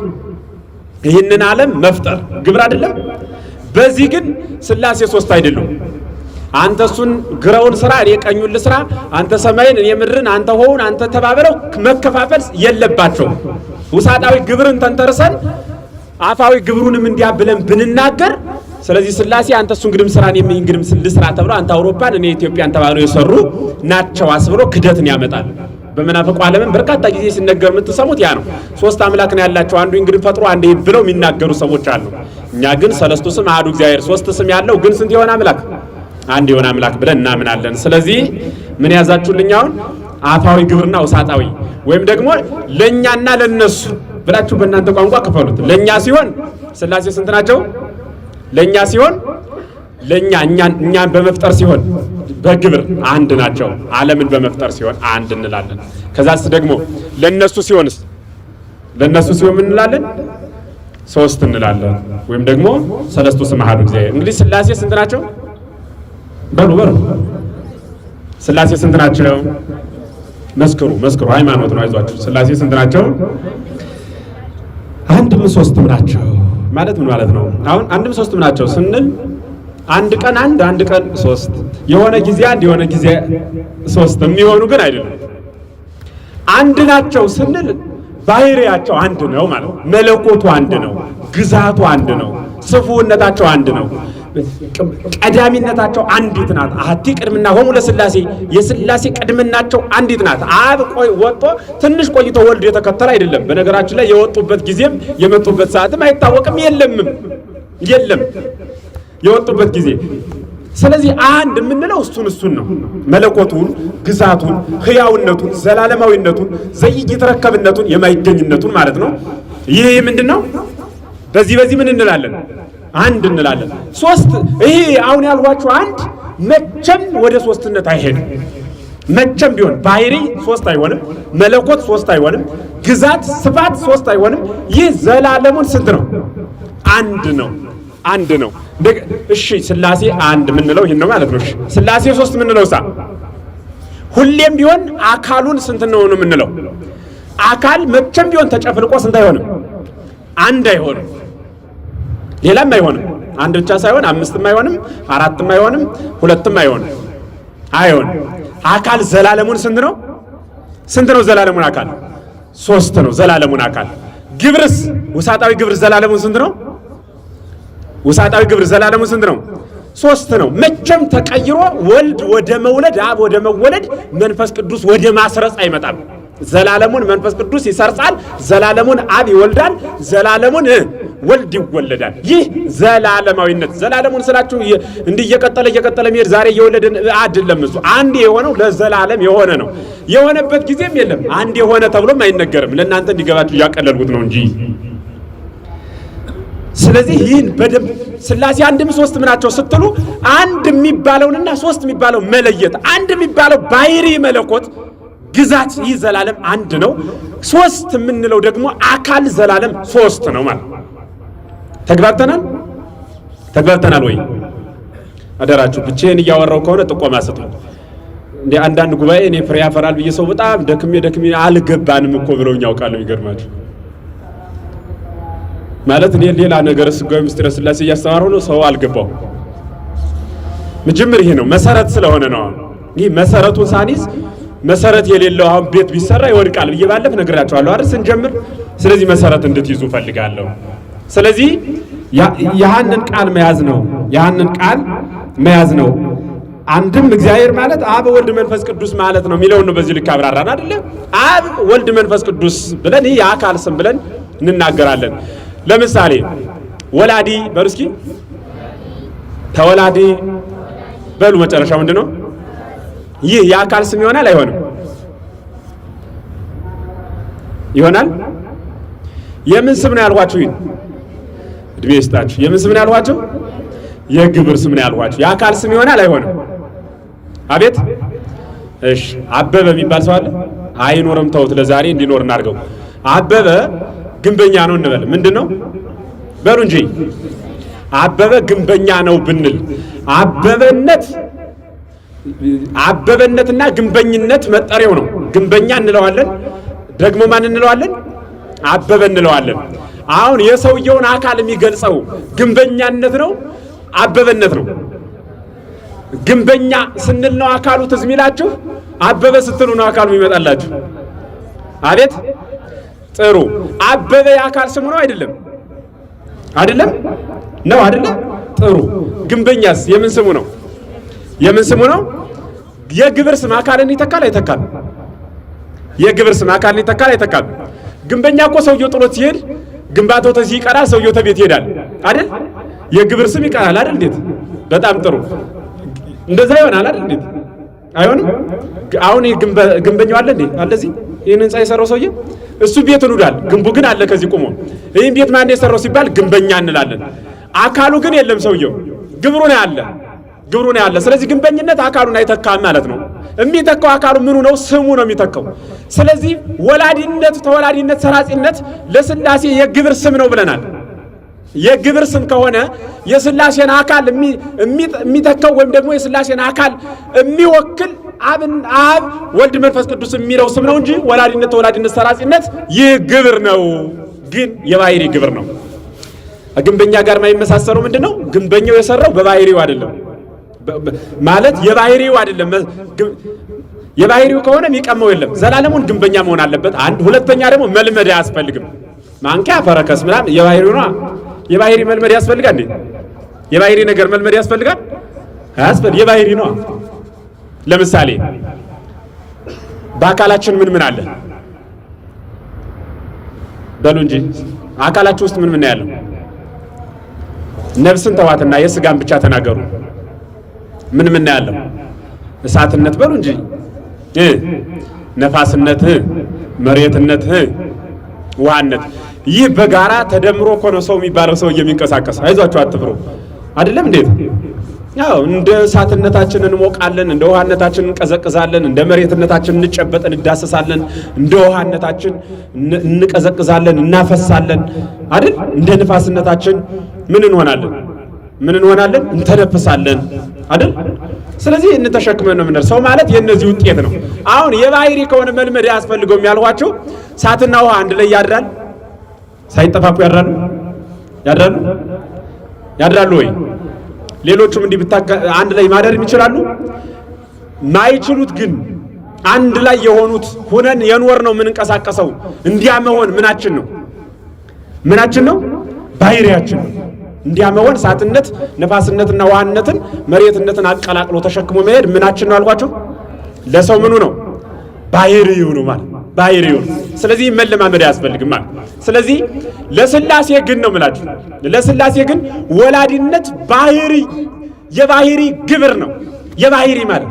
ይህንን ዓለም መፍጠር ግብር አይደለም? በዚህ ግን ሥላሴ ሶስት አይደሉም። አንተ እሱን ግራውን ስራ እኔ ቀኙን ልስራ፣ አንተ ሰማይን እኔ ምድርን፣ አንተ ሆውን አንተ ተባብለው መከፋፈል የለባቸው። ውሳጣዊ ግብርን ተንተርሰን አፋዊ ግብሩንም እንዲያብለን ብንናገር፣ ስለዚህ ሥላሴ አንተ እሱን ግድም ስራ እኔ ግድም ልስራ ተብሎ አንተ አውሮፓን እኔ ኢትዮጵያን ተባብለው የሰሩ ናቸው አስብሎ ክደትን ያመጣል። በመናፍቁ ዓለምን በርካታ ጊዜ ሲነገር የምትሰሙት ያ ነው። ሶስት አምላክ ነው ያላቸው፣ አንዱ እንግዲህ ፈጥሮ አንዴ ብለው የሚናገሩ ሰዎች አሉ። እኛ ግን ሰለስቱ ስም አሐዱ እግዚአብሔር፣ ሶስት ስም ያለው ግን ስንት የሆነ አምላክ? አንድ የሆነ አምላክ ብለን እናምናለን። ስለዚህ ምን ያዛችሁልኝ? አሁን አፋዊ ግብርና ውሳጣዊ ወይም ደግሞ ለኛና ለነሱ ብላችሁ በእናንተ ቋንቋ ከፈሉት። ለኛ ሲሆን ሥላሴ ስንት ናቸው? ለኛ ሲሆን ለኛ እኛን በመፍጠር ሲሆን በግብር አንድ ናቸው። ዓለምን በመፍጠር ሲሆን አንድ እንላለን። ከዛስ ደግሞ ለነሱ ሲሆንስ? ለነሱ ሲሆን ምን እንላለን? ሶስት እንላለን። ወይም ደግሞ ሰለስቱ ስም አሐዱ እግዚአብሔር። እንግዲህ ሥላሴ ስንት ናቸው? በሉ ሥላሴ ስንት ናቸው? መስክሩ። ሃይማኖት ነው። አይዟችሁ። ሥላሴ ስንት ናቸው? አንድም ሶስትም ናቸው ማለት ምን ማለት ነው? አሁን አንድም ሶስትም ናቸው ስንል አንድ ቀን አንድ ቀን ሶስት፣ የሆነ ጊዜ አንድ የሆነ ጊዜ ሶስት የሚሆኑ ግን አይደለም። አንድ ናቸው ስንል ባህሪያቸው አንድ ነው ማለት ነው። መለኮቱ አንድ ነው። ግዛቱ አንድ ነው። ስፉነታቸው አንድ ነው። ቀዳሚነታቸው አንዲት ናት። አሐቲ ቅድምና ሆሙ ለሥላሴ፣ የሥላሴ ቅድምናቸው አንዲት ናት። አብ ወጥቶ ትንሽ ቆይቶ ወልድ የተከተለ አይደለም። በነገራችን ላይ የወጡበት ጊዜም የመጡበት ሰዓትም አይታወቅም፣ የለም የወጡበት ጊዜ። ስለዚህ አንድ የምንለው እሱን ነው። መለኮቱን፣ ግዛቱን፣ ሕያውነቱን፣ ዘላለማዊነቱን፣ ዘይትረከብነቱን፣ የማይገኝነቱን ማለት ነው። ይህ ምንድነው? በዚህ ምን እንላለን? አንድ እንላለን። ሶስት፣ ይሄ አሁን ያልኳችሁ አንድ መቼም ወደ ሶስትነት አይሄድም። መቼም ቢሆን ባህሪ ሶስት አይሆንም። መለኮት ሶስት አይሆንም። ግዛት፣ ስፋት ሶስት አይሆንም። ይህ ዘላለሙን ስንት ነው? አንድ ነው። እሺ ሥላሴ አንድ የምንለው ይሄን ነው ማለት ነው። እሺ ሥላሴ ሶስት የምንለው ሁሌም ቢሆን አካሉን ስንት ነው የምንለው? አካል መቼም ቢሆን ተጨፍልቆ ስንት አይሆንም? አንድ አይሆንም። ሌላም አይሆንም። አንድ ብቻ ሳይሆን አምስትም አይሆንም፣ አራትም አይሆንም፣ ሁለትም አይሆንም። አካል ዘላለሙን ስንት ነው? ዘላለሙን አካል ሶስት ነው። ዘላለሙን አካል ግብርስ ውሳጣዊ ግብር ዘላለሙን ስንት ነው? ውሳጣዊ ግብር ዘላለሙን ስንት ነው? ሶስት ነው። መቼም ተቀይሮ ወልድ ወደ መውለድ፣ አብ ወደ መወለድ፣ መንፈስ ቅዱስ ወደ ማስረጽ አይመጣም። ዘላለሙን መንፈስ ቅዱስ ይሰርጻል፣ ዘላለሙን አብ ይወልዳል፣ ዘላለሙን ወልድ ይወለዳል። ይህ ዘላለማዊነት። ዘላለሙን ስላችሁ እንዲህ እየቀጠለ መሄድ ዛሬ እየወለድን አይደለም። እሱ አንድ የሆነው ለዘላለም የሆነ ነው። የሆነበት ጊዜም የለም። አንድ የሆነ ተብሎም አይነገርም። ለእናንተ እንዲገባችሁ እያቀለልኩት ነው እንጂ። ስለዚህ ይህን በደንብ ሥላሴ አንድም ሶስትም ናቸው ስትሉ አንድ የሚባለውንና ሶስት የሚባለው መለየት። አንድ የሚባለው ባህሪ መለኮት ግዛት፣ ይህ ዘላለም አንድ ነው። ሶስት የምንለው ደግሞ አካል ዘላለም ሶስት ነው ማለት። ተግባብተናል ወይ? አደራችሁ ብቻዬን እያወራው ከሆነ ጥቆማ ስጡ። እንደ አንዳንድ ጉባኤ እኔ ፍሬ ያፈራል ብዬ ሰው በጣም ደክሜ አልገባንም እኮ ብለውኝ ያውቃሉ። ይገርማችሁ ማለት እኔ ሌላ ነገር ስጋዊ ምስጢረ ሥላሴ እያስተማሩ ነው፣ ሰው አልገባው። መጀመር ይሄ ነው መሰረት ስለሆነ ነው። ይህ መሰረቱን ሳኒዝ መሰረት የሌለው አሁን ቤት ቢሰራ ይወድቃል ብዬ ባለፍ ነግራቸዋለሁ አይደል ስንጀምር። ስለዚህ መሰረት እንድትይዙ ፈልጋለሁ። ስለዚህ ያንን ቃል መያዝ ነው። አንድም እግዚአብሔር ማለት አብ ወልድ መንፈስ ቅዱስ ማለት ነው የሚለው ነው። በዚህ ልክ አብራራን አይደለ? አብ ወልድ መንፈስ ቅዱስ ብለን ይህ የአካል ስም ብለን እንናገራለን። ለምሳሌ ወላዲ በሉ እስኪ፣ ተወላዲ በሉ። መጨረሻው ምንድነው? ይህ የአካል ስም ይሆናል አይሆንም? ይሆናል። የምን ስም ነው ያልኳችሁ? እድሜ ይስጣችሁ። የምን ስም ነው ያልኋቸው? የግብር ስም ነው ያልኋቸው። የአካል ስም ይሆናል አይሆንም? አቤት። እሺ አበበ የሚባል ሰው አለ? አይኖርም። ተውት፣ ለዛሬ እንዲኖር እናድርገው። አበበ ግንበኛ ነው እንበል። ምንድነው በሉ እንጂ። አበበ ግንበኛ ነው ብንል አበበነትና ግንበኝነት መጠሪያው ነው። ግንበኛ እንለዋለን፣ ደግሞ ማን እንለዋለን? አበበ እንለዋለን። አሁን የሰውየውን አካል የሚገልጸው ግንበኛነት ነው አበበነት ነው? ግንበኛ ስንል ነው አካሉ ትዝ የሚላችሁ? አበበ ስትሉ ነው አካሉ ይመጣላችሁ? አቤት። ጥሩ። አበበ የአካል ስሙ ነው አይደለም? አይደለም ነው አይደለም? ጥሩ። ግንበኛስ የምን ስሙ ነው? የምን ስሙ ነው? የግብር ስም አካልን ይተካል አይተካል? የግብር ስም አካልን ይተካል አይተካል? ግንበኛ እኮ ሰውየው ጥሎት ሲሄድ ግንባታው ተዚህ ይቀራል፣ ሰውየው ተቤት ይሄዳል አይደል? የግብር ስም ይቀራል አይደል? እንዴት! በጣም ጥሩ። እንደዛ ይሆናል አይደል? እንዴት አይሆንም? አሁን ግንበኛው አለ እንዴ? አለዚህ ይሄን ህንጻ የሰራው ሰውዬ እሱ ቤቱን ውዳል፣ ግንቡ ግን አለ ከዚህ ቆሞ። ይሄን ቤት ማን የሰራው ሲባል ግንበኛ እንላለን። አካሉ ግን የለም፣ ሰውየው ግብሩ ነው ያለ፣ ግብሩ ነው ያለ። ስለዚህ ግንበኝነት አካሉን አይተካም ማለት ነው። የሚተካው አካሉ ምኑ ነው? ስሙ ነው የሚተካው። ስለዚህ ወላዲነት፣ ተወላዲነት፣ ሰራጺነት ለስላሴ የግብር ስም ነው ብለናል። የግብር ስም ከሆነ የስላሴን አካል የሚተካው ወይም ደግሞ የስላሴን አካል የሚወክል አብ ወልድ መንፈስ ቅዱስ የሚለው ስም ነው እንጂ ወላዲነት፣ ተወላዲነት፣ ሰራጺነት ይህ ግብር ነው። ግን የባህሪ ግብር ነው። ግንበኛ ጋር የማይመሳሰለው ምንድነው? ግንበኛው የሰራው በባህሪው አይደለም ማለት የባህሪው አይደለም። የባህሪው ከሆነ የሚቀመው የለም። ዘላለሙን ግንበኛ መሆን አለበት። አንድ ሁለተኛ ደግሞ መልመድ አያስፈልግም። ማንኪያ ፈረከስ ምናምን የባህሪው ነው። የባህሪ መልመድ ያስፈልጋል እንዴ? የባህሪ ነገር መልመድ ያስፈልጋል? አያስፈልግ። የባህሪ ነው። ለምሳሌ በአካላችን ምን አለ በሉ እንጂ። አካላችሁ ውስጥ ምን ያለው? ነፍስን ተዋትና የስጋን ብቻ ተናገሩ። ምን ያለው? እሳትነት በሉ እንጂ፣ ነፋስነት፣ መሬትነት፣ ውሃነት። ይህ በጋራ ተደምሮ እኮ ነው ሰው የሚባለው ሰው የሚንቀሳቀስ። አይዟችሁ አትፍሩ። አይደለም እንዴት? ያው እንደ እሳትነታችን እንሞቃለን፣ እንደ ውሃነታችን እንቀዘቅዛለን፣ እንደ መሬትነታችን እንጨበጥ እንዳሰሳለን፣ እንደ ውሃነታችን እንቀዘቅዛለን እናፈሳለን አይደል? እንደ ንፋስነታችን ምን እንሆናለን? እንተነፍሳለን አይደል? ስለዚህ እንተሸክመን ነው የምንል። ሰው ማለት የነዚህ ውጤት ነው። አሁን የባህሪ ከሆነ መልመድ ያስፈልገው ያልኋቸው እሳትና ውሃ አንድ ላይ ያድራል? ሳይጠፋፉ ያድራሉ ወይ? ሌሎቹም እንዲህ አንድ ላይ ማደር ይችላሉ? ማይችሉት ግን አንድ ላይ የሆኑት ሆነን የኖር ነው የምንንቀሳቀሰው። እንዲያ መሆን ምናችን ነው? ባህሪያችን ነው። እንዲያ መሆን እሳትነት፣ ነፋስነትና ውሃነትን፣ መሬትነትን አቀላቅሎ ተሸክሞ መሄድ ምናችን ነው አልኳቸው? ለሰው ምኑ ነው? ባህሪው ነው ማለት ባህሪው ነው። ስለዚህ መለማመድ አያስፈልግም ማለት። ስለዚህ ለስላሴ ግን ነው የምላችሁ፣ ለስላሴ ግን ወላዲነት የባህሪ ግብር ነው። የባህሪ ማለት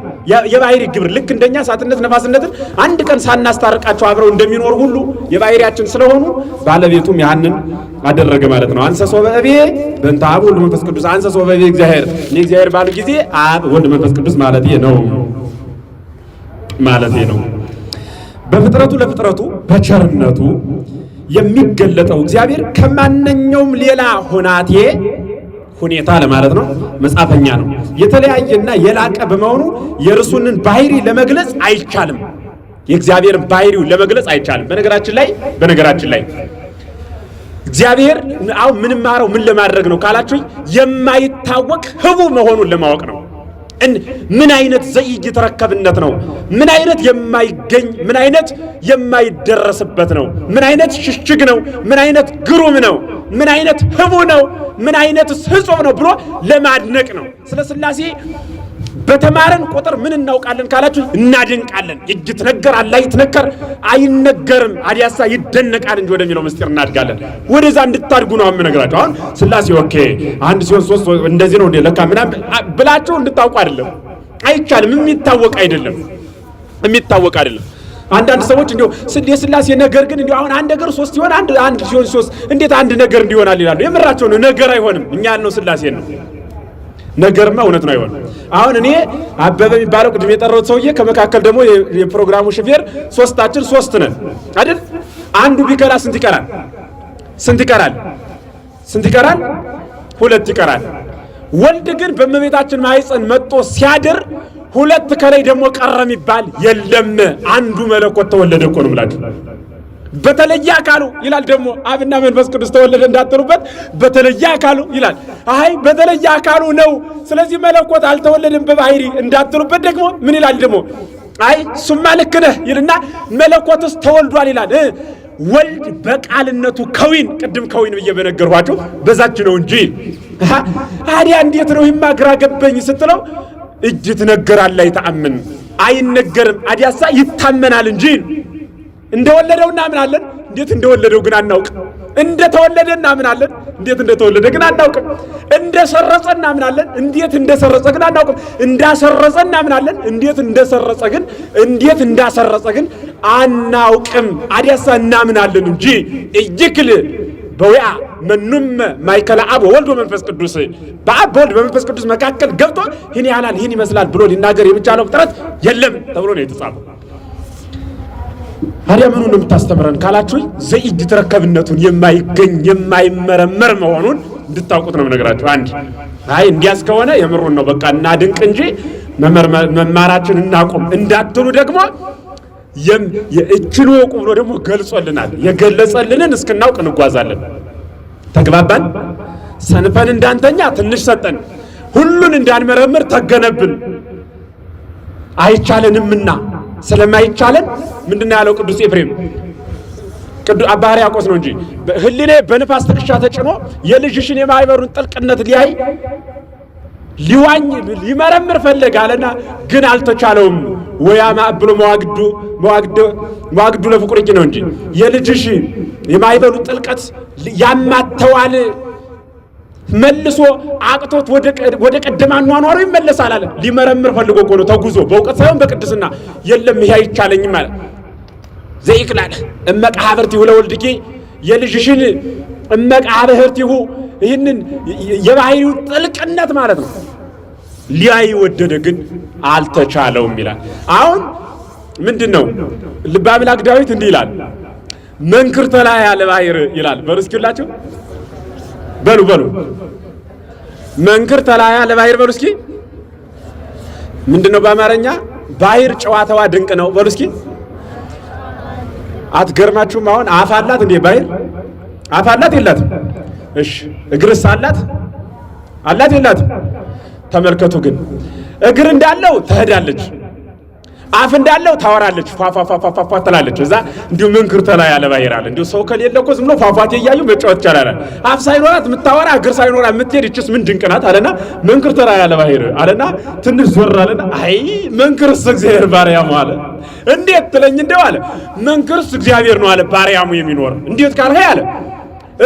የባህሪ ግብር ልክ እንደኛ እሳትነት ነፋስነትን አንድ ቀን ሳናስታርቃቸው አብረው እንደሚኖር ሁሉ የባህሪያችን ስለሆኑ ባለቤቱም ያንን አደረገ ማለት ነው። አንሰ ሶበ እቤ በእንተ አብ ወልድ መንፈስ ቅዱስ። አንሰ ሶበ እቤ እግዚአብሔር፣ እኔ እግዚአብሔር ባሉ ጊዜ አብ ወልድ መንፈስ ቅዱስ ማለት ነው። በፍጥረቱ ለፍጥረቱ በቸርነቱ የሚገለጠው እግዚአብሔር ከማንኛውም ሌላ ሁኔታ ለማለት ነው። መጻፈኛ ነው። የተለያየና የላቀ በመሆኑ የእርሱንን ባህሪ ለመግለጽ አይቻልም። የእግዚአብሔርን ባህሪው ለመግለጽ አይቻልም። በነገራችን ላይ እግዚአብሔር አሁን ምንማረው ምን ለማድረግ ነው ካላችሁ የማይታወቅ ህቡ መሆኑን ለማወቅ ነው። ምን አይነት ዘይትረከብነት ነው? ምን አይነት የማይገኝ ምን አይነት የማይደረስበት ነው? ምን አይነት ሽሽግ ነው? ምን አይነት ግሩም ነው? ምን አይነት ህቡ ነው? ምን አይነት ህጹብ ነው ብሎ ለማድነቅ ነው። ስለ ሥላሴ በተማረን ቁጥር ምን እናውቃለን ካላችሁ እናድንቃለን። ይትነገር አላ ይትነገር አይነገርም አዲያሳ ይደነቃል እንጂ ወደሚለው ምስጢር እናድጋለን። ወደዛ እንድታድጉ ነው የምነግራችሁ። አሁን ሥላሴ ኦኬ አንድ ሲሆን ሶስት እንደዚህ ነው እንዴ ለካ ምናምን ብላችሁ እንድታውቁ አይደለም። አይቻልም። የሚታወቅ አይደለም። አንዳንድ ሰዎች እንዲሁ የሥላሴ ነገር ግን እንዲሁ አሁን አንድ ነገር ሶስት ይሆን አንድ ሲሆን ሶስት እንዴት አንድ ነገር እንዲሆናል ይላሉ። የምራቸው ነው። ነገር አይሆንም። እኛ ያልነው ሥላሴ ነው። ነገርማ እውነት ነው አይሆንም። አሁን እኔ አበበ የሚባለው ቅድም የጠራሁት ሰውዬ ከመካከል ደግሞ የፕሮግራሙ ሹፌር ሶስታችን ሶስት ነን አይደል? አንዱ ቢቀራ ስንት ይቀራል? ስንት ይቀራል? ሁለት ይቀራል። ወልድ ግን በእመቤታችን ማኅፀን መጥቶ ሲያድር ሁለት ከላይ ደግሞ ቀረ የሚባል የለም። አንዱ መለኮት ተወለደ እኮ ነው ብላችሁ በተለየ አካሉ ይላል። ደግሞ አብና መንፈስ ቅዱስ ተወለደ እንዳትሉበት በተለየ አካሉ ይላል። አይ በተለየ አካሉ ነው፣ ስለዚህ መለኮት አልተወለደም በባህሪ እንዳትሉበት ደግሞ ምን ይላል? ደግሞ አይ እሱማ ልክ ነህ ይልና መለኮትስ ተወልዷል ይላል። ወልድ በቃልነቱ ከዊን ቅድም ከዊን ብዬ በነገርኋቸው በዛች ነው እንጂ ታዲያ እንዴት ነው ይማ ግራ ገበኝ ስትለው እጅ ትነገራለህ አይተአምን አይነገርም። አዲያሳ ይታመናል እንጂ እንደወለደው እናምናለን፣ እንዴት እንደወለደው ግን አናውቅም። እንደተወለደ እናምናለን፣ እንዴት እንደተወለደ ግን አናውቅም። እንደሰረጸ እናምናለን፣ እንዴት እንደሰረጸ ግን አናውቅም። እንዳሰረጸ እናምናለን፣ እንዴት እንደሰረጸ ግን እንዴት እንዳሰረጸ ግን አናውቅም። አዲያሳ እናምናለን እንጂ እጅክል በወያ መኑም ማይከለ አብ ወልድ ወመንፈስ ቅዱስ በአብ በወልድ በመንፈስ ቅዱስ መካከል ገብቶ ይህን ያህላል ይህን ይመስላል ብሎ ሊናገር የሚቻለው ፍጥረት የለም ተብሎ ነው የተጻፈው። ታዲያ ምኑ ነው የምታስተምረን ካላችሁኝ ዘኢድ ተረከብነቱን የማይገኝ የማይመረመር መሆኑን እንድታውቁት ነው የምነግራችሁ። አንድ አይ እንዲያስ ከሆነ የምሩን ነው በቃ እናድንቅ እንጂ መማራችን እናቁም እንዳትሉ ደግሞ የእችሉ ወቁ ብሎ ደግሞ ገልጾልናል። የገለጸልንን እስክናውቅ እንጓዛለን። ተግባባን? ሰንፈን እንዳንተኛ ትንሽ ሰጠን፣ ሁሉን እንዳንመረምር ተገነብን። አይቻለንምና ስለማይቻለን ምንድነው ያለው ቅዱስ ኤፍሬም? አባ ሕርያቆስ ነው እንጂ ህሊኔ በንፋስ ትከሻ ተጭኖ የልጅሽን የማይበሩን ጥልቅነት ሊዋኝ ሊመረምር ፈለገ አለና ግን አልተቻለውም። ወያማ ብሎ መዋግዱ ለፍቁርቂ ነው እንጂ የልጅሽ የማይበሩ ጥልቀት ያማተዋል መልሶ አቅቶት ወደ ቀደማ ኗኗሩ ይመለሳል አለ። ሊመረምር ፈልጎ እኮ ነው ተጉዞ በእውቀት ሳይሆን በቅድስና። የለም ይሄ አይቻለኝም አለ። ዘይክላል እመቃብርቲሁ ለወልድኪ የልጅሽን እመቃብርቲሁ ይህንን የባህሪው ጥልቅነት ማለት ነው ሊያይ ወደደ ግን አልተቻለውም ይላል። አሁን ምንድነው ልበ አምላክ ዳዊት እንዲህ ይላል፣ መንክር ተላይ ያለ ባህር ይላል። በርስኪላችሁ በሉ መንክር ተላይ ያለ ባህር በሉ እስኪ ምንድነው በአማርኛ? ባህር ጨዋታዋ ድንቅ ነው በሉ እስኪ። አትገርማችሁም? አሁን አፍ አላት እንዴ? ባህር አፍ አላት የላትም? እሺ እግርስ አላት የላትም? ተመልከቱ። ግን እግር እንዳለው ትሄዳለች፣ አፍ እንዳለው ታወራለች፣ ፏፏፏፏፏ ትላለች። እዛ እንዲሁ መንክር ተላይ ያለ ባህር አለ። እንዲሁ ሰው ከሌለ እኮ ዝም ብሎ ፏፏቴ እያዩ መጫወት ይቻላል። አፍ ሳይኖራት የምታወራ እግር ሳይኖራት የምትሄድ ይችስ ምን ድንቅ ናት አለና መንክር ተላይ ያለ ባህር አለና ትንሽ ዞር አለና አይ መንክርስ እግዚአብሔር ባሪያሙ አለ። እንዴት ትለኝ እንደው አለ መንክርስ እግዚአብሔር ነው አለ ባሪያሙ የሚኖር እንዴት ካልኸ አለ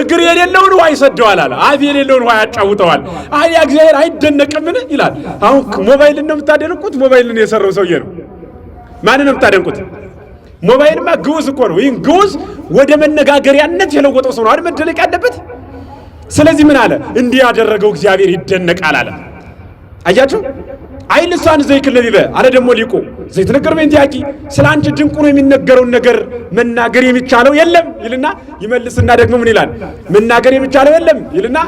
እግር የሌለውን ውሃ ይሰደዋል አለ። አፍ የሌለውን ውሃ ያጫውተዋል። አይ እግዚአብሔር አይደነቅምን ይላል። አሁን ሞባይልን ነው የምታደንቁት? ሞባይልን የሰራው ሰውዬ ነው። ማንን ነው የምታደንቁት? ሞባይልማ ግዑዝ እኮ ነው። ይህን ግዑዝ ወደ መነጋገሪያነት የለወጠው ሰው ነው አይደል መደነቅ ያለበት። ስለዚህ ምን አለ? እንዲህ ያደረገው እግዚአብሔር ይደነቃል አለ። አያችሁ? አይ ልሳን ዘይክል ነቢበ አለ ደግሞ ሊቁ ዘይትነገር በእንቲአኪ ስለ አንቺ ድንቁ ነው የሚነገረውን ነገር መናገር የሚቻለው የለም ይልና ይመልስና ደግሞ ምን ይላል? መናገር የሚቻለው የለም ይልና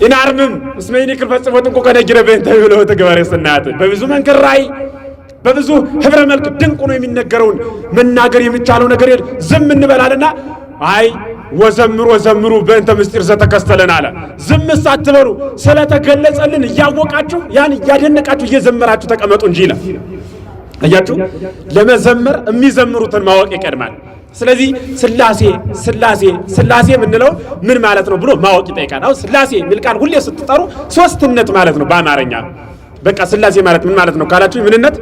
ኢናርምም እስመይኒ ክልፈጽሞ ጥንቁ ከነጊረ በእንተ ብሎ ተገባረ ሰናት በብዙ መንከር ራይ በብዙ ህብረ መልክ ድንቁ ነው የሚነገረውን መናገር የሚቻለው ነገር የለም። ዝም እንበላልና አይ ወዘምሩ በእንተ ምስጢር ዘተከስተለን አለ። ዝም ሳትበሉ ስለተገለጸልን እያወቃችሁ ያን እያደነቃችሁ እየዘመራችሁ ተቀመጡ እንጂ ይላል። አያችሁ? ለመዘመር የሚዘምሩትን ማወቅ ይቀድማል። ስለዚህ ስላሴ የምንለው ምን ማለት ነው ብሎ ማወቅ ይጠይቃል። አሁን ስላሴ የሚል ቃል ሁሌ ስትጠሩ ሶስትነት ማለት ነው በአማርኛ። በቃ ስላሴ ማለት ምን ማለት ነው ካላችሁ ምንነት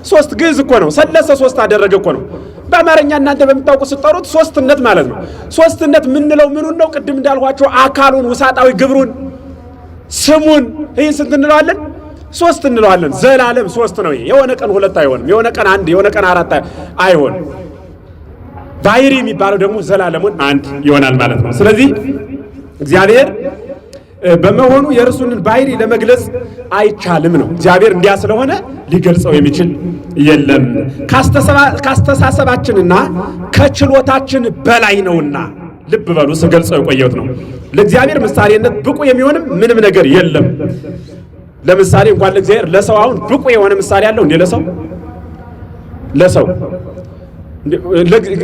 ሶስት ግዕዝ እኮ ነው። ሰለሰ ሶስት አደረገ እኮ ነው። በአማርኛ እናንተ በምታውቁ ስትጠሩት ሶስትነት ማለት ነው። ሶስትነት ምንለው ምኑን ነው? ቅድም እንዳልኋቸው አካሉን፣ ውሳጣዊ ግብሩን፣ ስሙን ይህን ስንት እንለዋለን? ሶስት እንለዋለን። ዘላለም ሶስት ነው። የሆነ ቀን ሁለት አይሆንም፣ የሆነ ቀን አንድ፣ የሆነ ቀን አራት አይሆንም። ባህሪ የሚባለው ደግሞ ዘላለሙን አንድ ይሆናል ማለት ነው። ስለዚህ እግዚአብሔር በመሆኑ የእርሱን ባህሪ ለመግለጽ አይቻልም ነው። እግዚአብሔር እንዲያ ስለሆነ ሊገልጸው የሚችል የለም። ካስተሳሰባችንና ከችሎታችን በላይ ነውና ልብ በሉ። ስገልጸው የቆየሁት ነው። ለእግዚአብሔር ምሳሌነት ብቁ የሚሆንም ምንም ነገር የለም። ለምሳሌ እንኳን ለእግዚአብሔር ለሰው አሁን ብቁ የሆነ ምሳሌ አለው እንዴ? ለሰው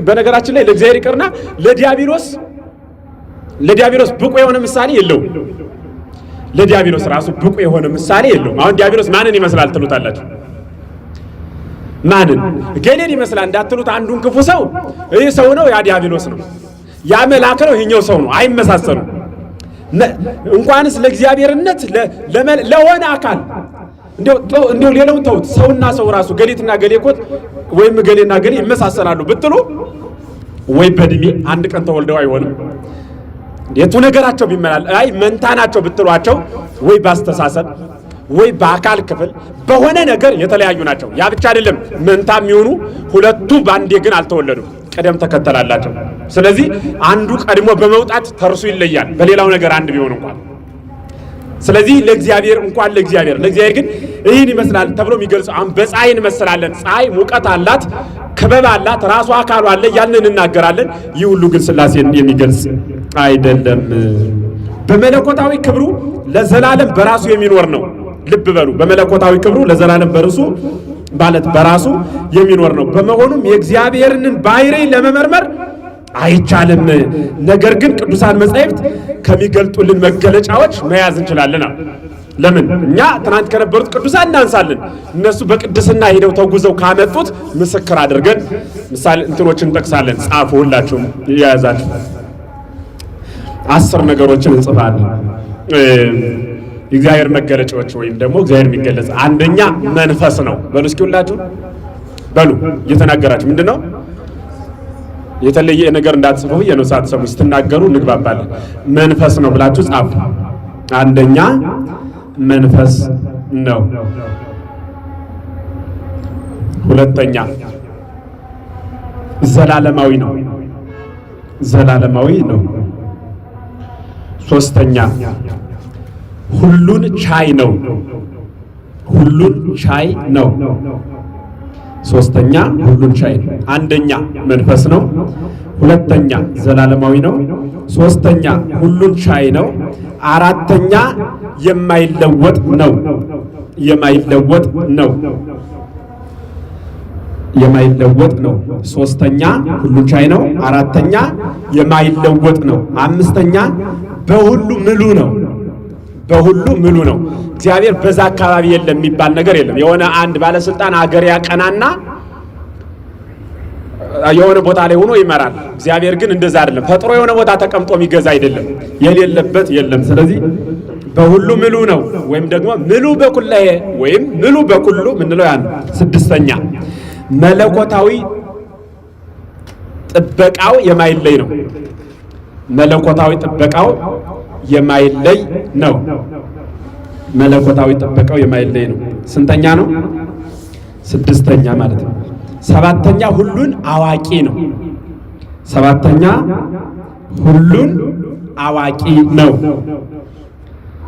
በነገራችን ላይ ለእግዚአብሔር ይቅርና ለዲያብሎስ ብቁ የሆነ ምሳሌ የለውም። ለዲያብሎስ ራሱ ብቁ የሆነ ምሳሌ የለውም። አሁን ዲያብሎስ ማንን ይመስላል ትሉታላችሁ? ማንን? ገሌን ይመስላል እንዳትሉት አንዱን ክፉ ሰው ይህ ሰው ነው፣ ያ ዲያብሎስ ነው። ያ መልአክ ነው፣ ይሄኛው ሰው ነው። አይመሳሰሉም። እንኳንስ ለእግዚአብሔርነት ለሆነ አካል እንዲያው ሌላውን ተውት። ሰውና ሰው ራሱ ገሌትና ገሌ እኮ ወይም ገሌና ገሌ ይመሳሰላሉ ብትሉ ወይ በእድሜ አንድ ቀን ተወልደው አይሆንም። የቱ ነገራቸው ቢመላል አይ መንታ ናቸው ብትሏቸው ወይ ባስተሳሰብ ወይ በአካል ክፍል በሆነ ነገር የተለያዩ ናቸው። ያ ብቻ አይደለም፣ መንታ የሚሆኑ ሁለቱ ባንዴ ግን አልተወለዱም። ቀደም ተከተላላቸው። ስለዚህ አንዱ ቀድሞ በመውጣት ተርሱ ይለያል፣ በሌላው ነገር አንድ ቢሆን እንኳን። ስለዚህ ለእግዚአብሔር ግን ይህን ይመስላል ተብሎ የሚገልጸው አሁን በፀሐይ እንመስላለን። ፀሐይ ሙቀት አላት፣ ክበብ አላት፣ ራሱ አካሉ አለ ያንን እናገራለን። ይህ ሁሉ ግን ሥላሴን የሚገልጽ አይደለም። በመለኮታዊ ክብሩ ለዘላለም በራሱ የሚኖር ነው። ልብ በሉ። በመለኮታዊ ክብሩ ለዘላለም በራሱ የሚኖር ነው። በመሆኑም የእግዚአብሔርን ባህሪ ለመመርመር አይቻልም። ነገር ግን ቅዱሳን መጻሕፍት ከሚገልጡልን መገለጫዎች መያዝ እንችላለን። ለምን? እኛ ትናንት ከነበሩት ቅዱሳን እናንሳለን። እነሱ በቅድስና ሄደው ተጉዘው ካመጡት ምስክር አድርገን ምሳሌ እንትኖችን እንጠቅሳለን። ጻፉ፣ ሁላችሁም ያያዛችሁ 10 ነገሮችን እንጽፋለን። የእግዚአብሔር መገለጫዎች ወይም ደግሞ እግዚአብሔር የሚገለጽ አንደኛ መንፈስ ነው። በሉ እስኪ ሁላችሁ በሉ እየተናገራችሁ ምንድነው? የተለየ ነገር እንዳትጽፉ የነው ሳትሰሙ ስትናገሩ እንግባባለን። መንፈስ ነው ብላችሁ ጻፉ። አንደኛ መንፈስ ነው። ሁለተኛ ዘላለማዊ ነው። ነው። ሶስተኛ ሁሉን ቻይ ነው። ሶስተኛ ሁሉን ቻይ ነው። አንደኛ መንፈስ ነው። ሁለተኛ ዘላለማዊ ነው። ሶስተኛ ሁሉን ቻይ ነው። አራተኛ የማይለወጥ ነው። ሶስተኛ ሁሉን ቻይ ነው። አራተኛ የማይለወጥ ነው። አምስተኛ በሁሉ ምሉ ነው። እግዚአብሔር በዛ አካባቢ የለም የሚባል ነገር የለም። የሆነ አንድ ባለስልጣን አገር ያቀናና የሆነ ቦታ ላይ ሆኖ ይመራል። እግዚአብሔር ግን እንደዛ አይደለም። ፈጥሮ የሆነ ቦታ ተቀምጦ የሚገዛ አይደለም። የሌለበት የለም። ስለዚህ በሁሉ ምሉ ነው። ወይም ደግሞ ምሉ በኩለሄ ወይም ምሉ በኩሉ ምንለው ያን። ስድስተኛ መለኮታዊ ጥበቃው የማይለይ ነው። መለኮታዊ ጥበቃው የማይለይ ነው። ስንተኛ ነው? ስድስተኛ ማለት ነው። ሰባተኛ ሁሉን አዋቂ ነው።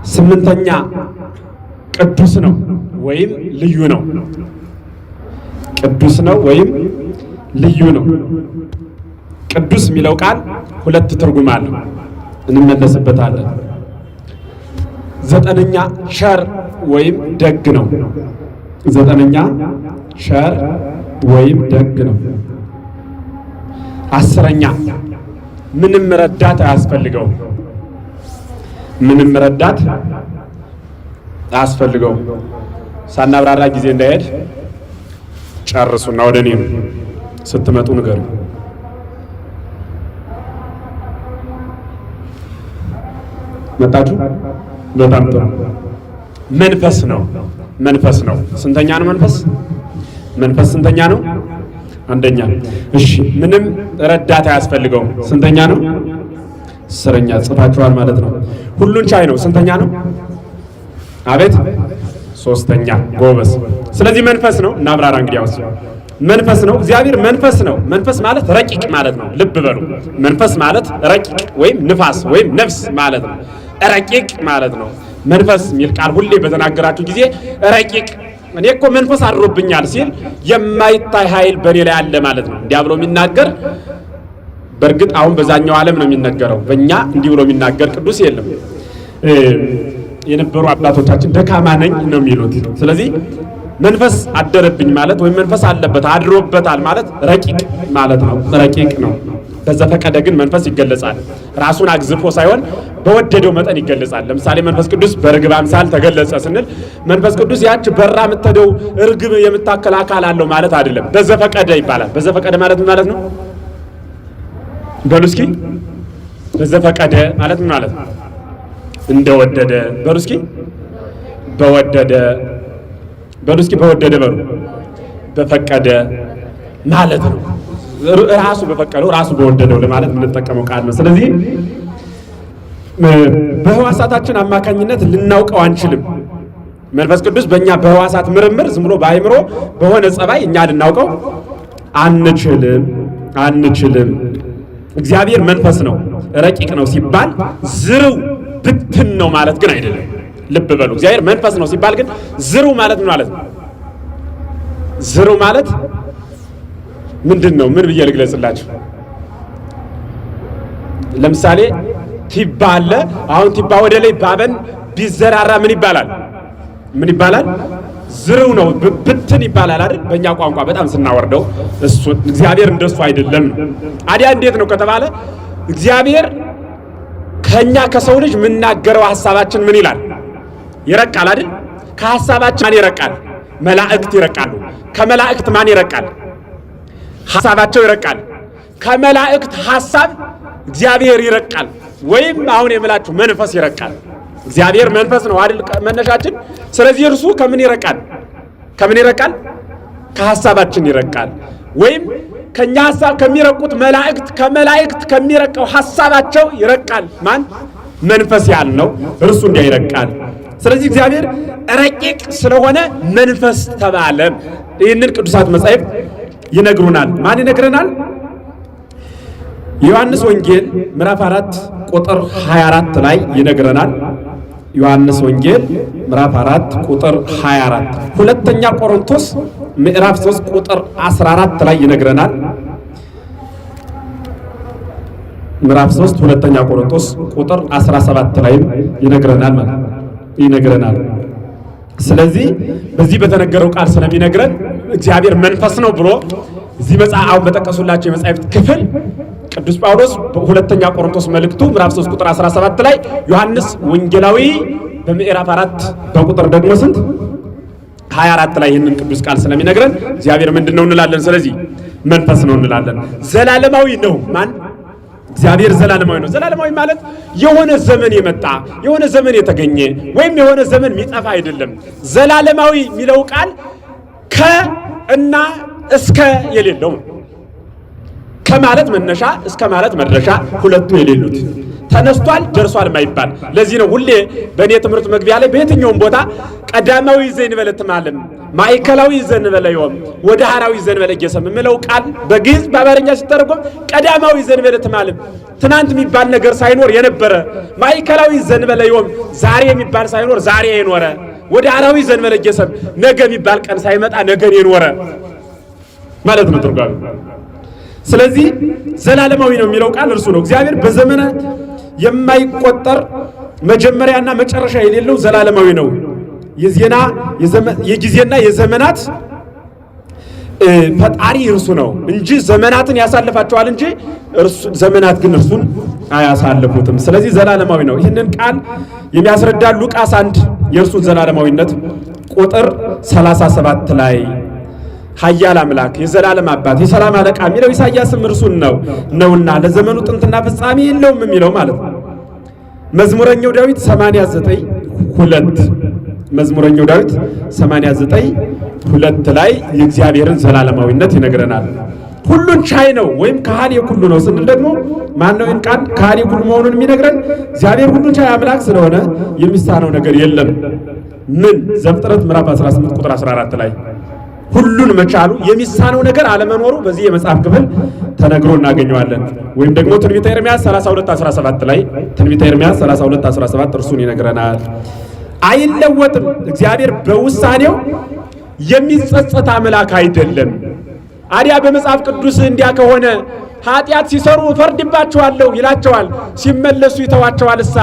ስምንተኛ ቅዱስ ነው ወይም ልዩ ነው። ቅዱስ የሚለው ቃል ሁለት ትርጉም አለው፣ እንመለስበታለን። ዘጠነኛ ቸር ወይም ደግ ነው። አስረኛ ምንም ረዳት አያስፈልገውም። ሳናብራራ ጊዜ እንዳይሄድ ጨርሱና ወደ እኔ ስትመጡ ንገሩ። መጣችሁ? በጣም ጥሩ። መንፈስ ነው። ስንተኛ ነው መንፈስ ስንተኛ ነው? አንደኛ። እሺ፣ ምንም ረዳት አያስፈልገውም። ስንተኛ ነው? አስረኛ። ጽፋችኋል ማለት ነው። ሁሉን ቻይ ነው። ስንተኛ ነው? አቤት፣ ሶስተኛ ጎበዝ። ስለዚህ መንፈስ ነው እናብራራ። እንግዲያውስ መንፈስ ነው። እግዚአብሔር መንፈስ ነው። መንፈስ ማለት ረቂቅ ማለት ነው። ልብ በሉ። መንፈስ ማለት ረቂቅ ወይም ንፋስ ወይም ነፍስ ማለት ነው። ረቂቅ ማለት ነው። መንፈስ የሚል ቃል ሁሌ በተናገራችሁ ጊዜ ረቂቅ፣ እኔ እኮ መንፈስ አድሮብኛል ሲል የማይታይ ኃይል በእኔ ላይ አለ ማለት ነው። እንዲያ ብሎ የሚናገር በእርግጥ አሁን በዛኛው ዓለም ነው የሚነገረው። በእኛ እንዲህ ብሎ የሚናገር ቅዱስ የለም። የነበሩ አባቶቻችን ደካማ ነኝ ነው የሚሉት። ስለዚህ መንፈስ አደረብኝ ማለት ወይም መንፈስ አለበት አድሮበታል ማለት ረቂቅ ማለት ነው። ረቂቅ ነው። በዘፈቀደ ግን መንፈስ ይገለጻል። ራሱን አግዝፎ ሳይሆን በወደደው መጠን ይገለጻል። ለምሳሌ መንፈስ ቅዱስ በርግብ አምሳል ተገለጸ ስንል መንፈስ ቅዱስ ያች በራ የምትሄደው ርግብ የምታከል አካል አለው ማለት አይደለም። በዘፈቀደ ይባላል። በዘፈቀደ ማለት ምን ማለት ነው? በሉ እስኪ በዘፈቀደ ማለት ምን ማለት ነው? እንደወደደ በሉ እስኪ በወደደ በሉ እስኪ በወደደ በሉ በፈቀደ ማለት ነው። ራሱ በፈቀደው ራሱ በወደደው ለማለት የምንጠቀመው ቃል ነው። ስለዚህ በህዋሳታችን አማካኝነት ልናውቀው አንችልም። መንፈስ ቅዱስ በእኛ በህዋሳት ምርምር ዝም ብሎ በአይምሮ በሆነ ጸባይ እኛ ልናውቀው አንችልም። እግዚአብሔር መንፈስ ነው ረቂቅ ነው ሲባል ዝርው ብትን ነው ማለት ግን አይደለም። ልብ በሉ። እግዚአብሔር መንፈስ ነው ሲባል ግን ዝርው ማለት ምን ማለት ነው? ዝርው ማለት ምንድን ነው? ምን ብዬ ልግለጽላችሁ? ለምሳሌ ቲባ አለ። አሁን ቲባ ወደ ላይ ባበን ቢዘራራ ምን ይባላል? ምን ይባላል? ዝርው ነው፣ ብትን ይባላል አይደል? በእኛ ቋንቋ በጣም ስናወርደው እሱ እግዚአብሔር እንደሱ አይደለም ነው። አዲያ እንዴት ነው ከተባለ እግዚአብሔር ከኛ ከሰው ልጅ የምናገረው ሐሳባችን ምን ይላል? ይረቃል አይደል? ከሐሳባችን ማን ይረቃል? መላእክት ይረቃሉ። ከመላእክት ማን ይረቃል? ሐሳባቸው ይረቃል። ከመላእክት ሐሳብ እግዚአብሔር ይረቃል። ወይም አሁን የምላችሁ መንፈስ ይረቃል። እግዚአብሔር መንፈስ ነው አይደል መነሻችን። ስለዚህ እርሱ ከምን ይረቃል? ከምን ይረቃል? ከሐሳባችን ይረቃል። ወይም ከኛ ሐሳብ ከሚረቁት መላእክት ከመላእክት ከሚረቀው ሐሳባቸው ይረቃል። ማን? መንፈስ ያልነው እርሱ እንዲያ ይረቃል። ስለዚህ እግዚአብሔር ረቂቅ ስለሆነ መንፈስ ተባለ። ይህንን ቅዱሳት መጻሕፍት ይነግሩናል። ማን ይነግረናል? ዮሐንስ ወንጌል ምዕራፍ 4 ቁጥር 24 ላይ ይነግረናል። ዮሐንስ ወንጌል ምዕራፍ 4 ቁጥር 24፣ ሁለተኛ ቆሮንቶስ ምዕራፍ 3 ቁጥር 14 ላይ ይነግረናል። ምዕራፍ 3 ሁለተኛ ቆሮንቶስ ቁጥር 17 ላይ ይነግረናል ማለት ይነግረናል። ስለዚህ በዚህ በተነገረው ቃል ስለሚነግረን እግዚአብሔር መንፈስ ነው ብሎ እዚህ መጽሐፍ በጠቀሱላቸው የመጻሕፍት ክፍል ቅዱስ ጳውሎስ በሁለተኛ ቆሮንቶስ መልእክቱ ምዕራፍ 3 ቁጥር 17 ላይ ዮሐንስ ወንጌላዊ በምዕራፍ 4 በቁጥር ደግሞ ስንት 24 ላይ ይህንን ቅዱስ ቃል ስለሚነግረን እግዚአብሔር ምንድነው እንላለን? ስለዚህ መንፈስ ነው እንላለን። ዘላለማዊ ነው። ማን? እግዚአብሔር ዘላለማዊ ነው። ዘላለማዊ ማለት የሆነ ዘመን የመጣ የሆነ ዘመን የተገኘ ወይም የሆነ ዘመን የሚጠፋ አይደለም። ዘላለማዊ የሚለው ቃል ከእና እስከ የሌለው ከማለት መነሻ እስከ ማለት መድረሻ ሁለቱ የሌሉት ተነስቷል ደርሷል የማይባል። ለዚህ ነው ሁሌ በእኔ ትምህርት መግቢያ ላይ በየትኛውም ቦታ ቀዳማዊ ዘእንበለ ትማለም፣ ማዕከላዊ ዘእንበለ ዮም፣ ወዳህራዊ ዘእንበለ ጌሰም የምለው ቃል በግዕዝ በአማርኛ ሲተረጎም ቀዳማዊ ዘእንበለ ትማለም ትናንት የሚባል ነገር ሳይኖር የነበረ፣ ማዕከላዊ ዘእንበለ ዮም ዛሬ የሚባል ሳይኖር ዛሬ የኖረ፣ ወዳህራዊ ዘእንበለ ጌሰም ነገ የሚባል ቀን ሳይመጣ ነገን የኖረ ማለት ነው ትርጓሜ። ስለዚህ ዘላለማዊ ነው የሚለው ቃል እርሱ ነው። እግዚአብሔር በዘመናት የማይቆጠር መጀመሪያና መጨረሻ የሌለው ዘላለማዊ ነው። የጊዜና የዘመናት ፈጣሪ እርሱ ነው እንጂ ዘመናትን ያሳልፋቸዋል እንጂ ዘመናት ግን እርሱን አያሳልፉትም። ስለዚህ ዘላለማዊ ነው። ይህንን ቃል የሚያስረዳ ሉቃስ 1 የእርሱን ዘላለማዊነት ቁጥር 37 ላይ ኃያል አምላክ የዘላለም አባት የሰላም አለቃ የሚለው ኢሳይያስም እርሱን ነውና ለዘመኑ ጥንትና ፍጻሜ የለውም የሚለው ማለት ነው። መዝሙረኛው ዳዊት 89:2 መዝሙረኛው ዳዊት 89:2 ላይ የእግዚአብሔርን ዘላለማዊነት ይነግረናል። ሁሉን ቻይ ነው ወይም ካህኔ ኩሉ ነው ስንል ደግሞ ማን ነው? ቃል ካህኔ ኩሉ መሆኑን የሚነግረን እግዚአብሔር ሁሉን ቻይ አምላክ ስለሆነ የሚሳነው ነገር የለም። ምን ዘፍጥረት ምዕራፍ 18 ቁጥር 14 ላይ ሁሉን መቻሉ የሚሳነው ነገር አለመኖሩ በዚህ የመጽሐፍ ክፍል ተነግሮ እናገኘዋለን። ወይም ደግሞ ትንቢተ ኤርምያስ 32:17 ላይ ትንቢተ ኤርምያስ 32:17 እርሱን ይነግረናል። አይለወጥም። እግዚአብሔር በውሳኔው የሚጸጸት አምላክ አይደለም። አዲያ በመጽሐፍ ቅዱስ እንዲያ ከሆነ ኃጢአት ሲሰሩ ፈርድባቸዋለሁ ይላቸዋል፣ ሲመለሱ ይተዋቸዋልሳ።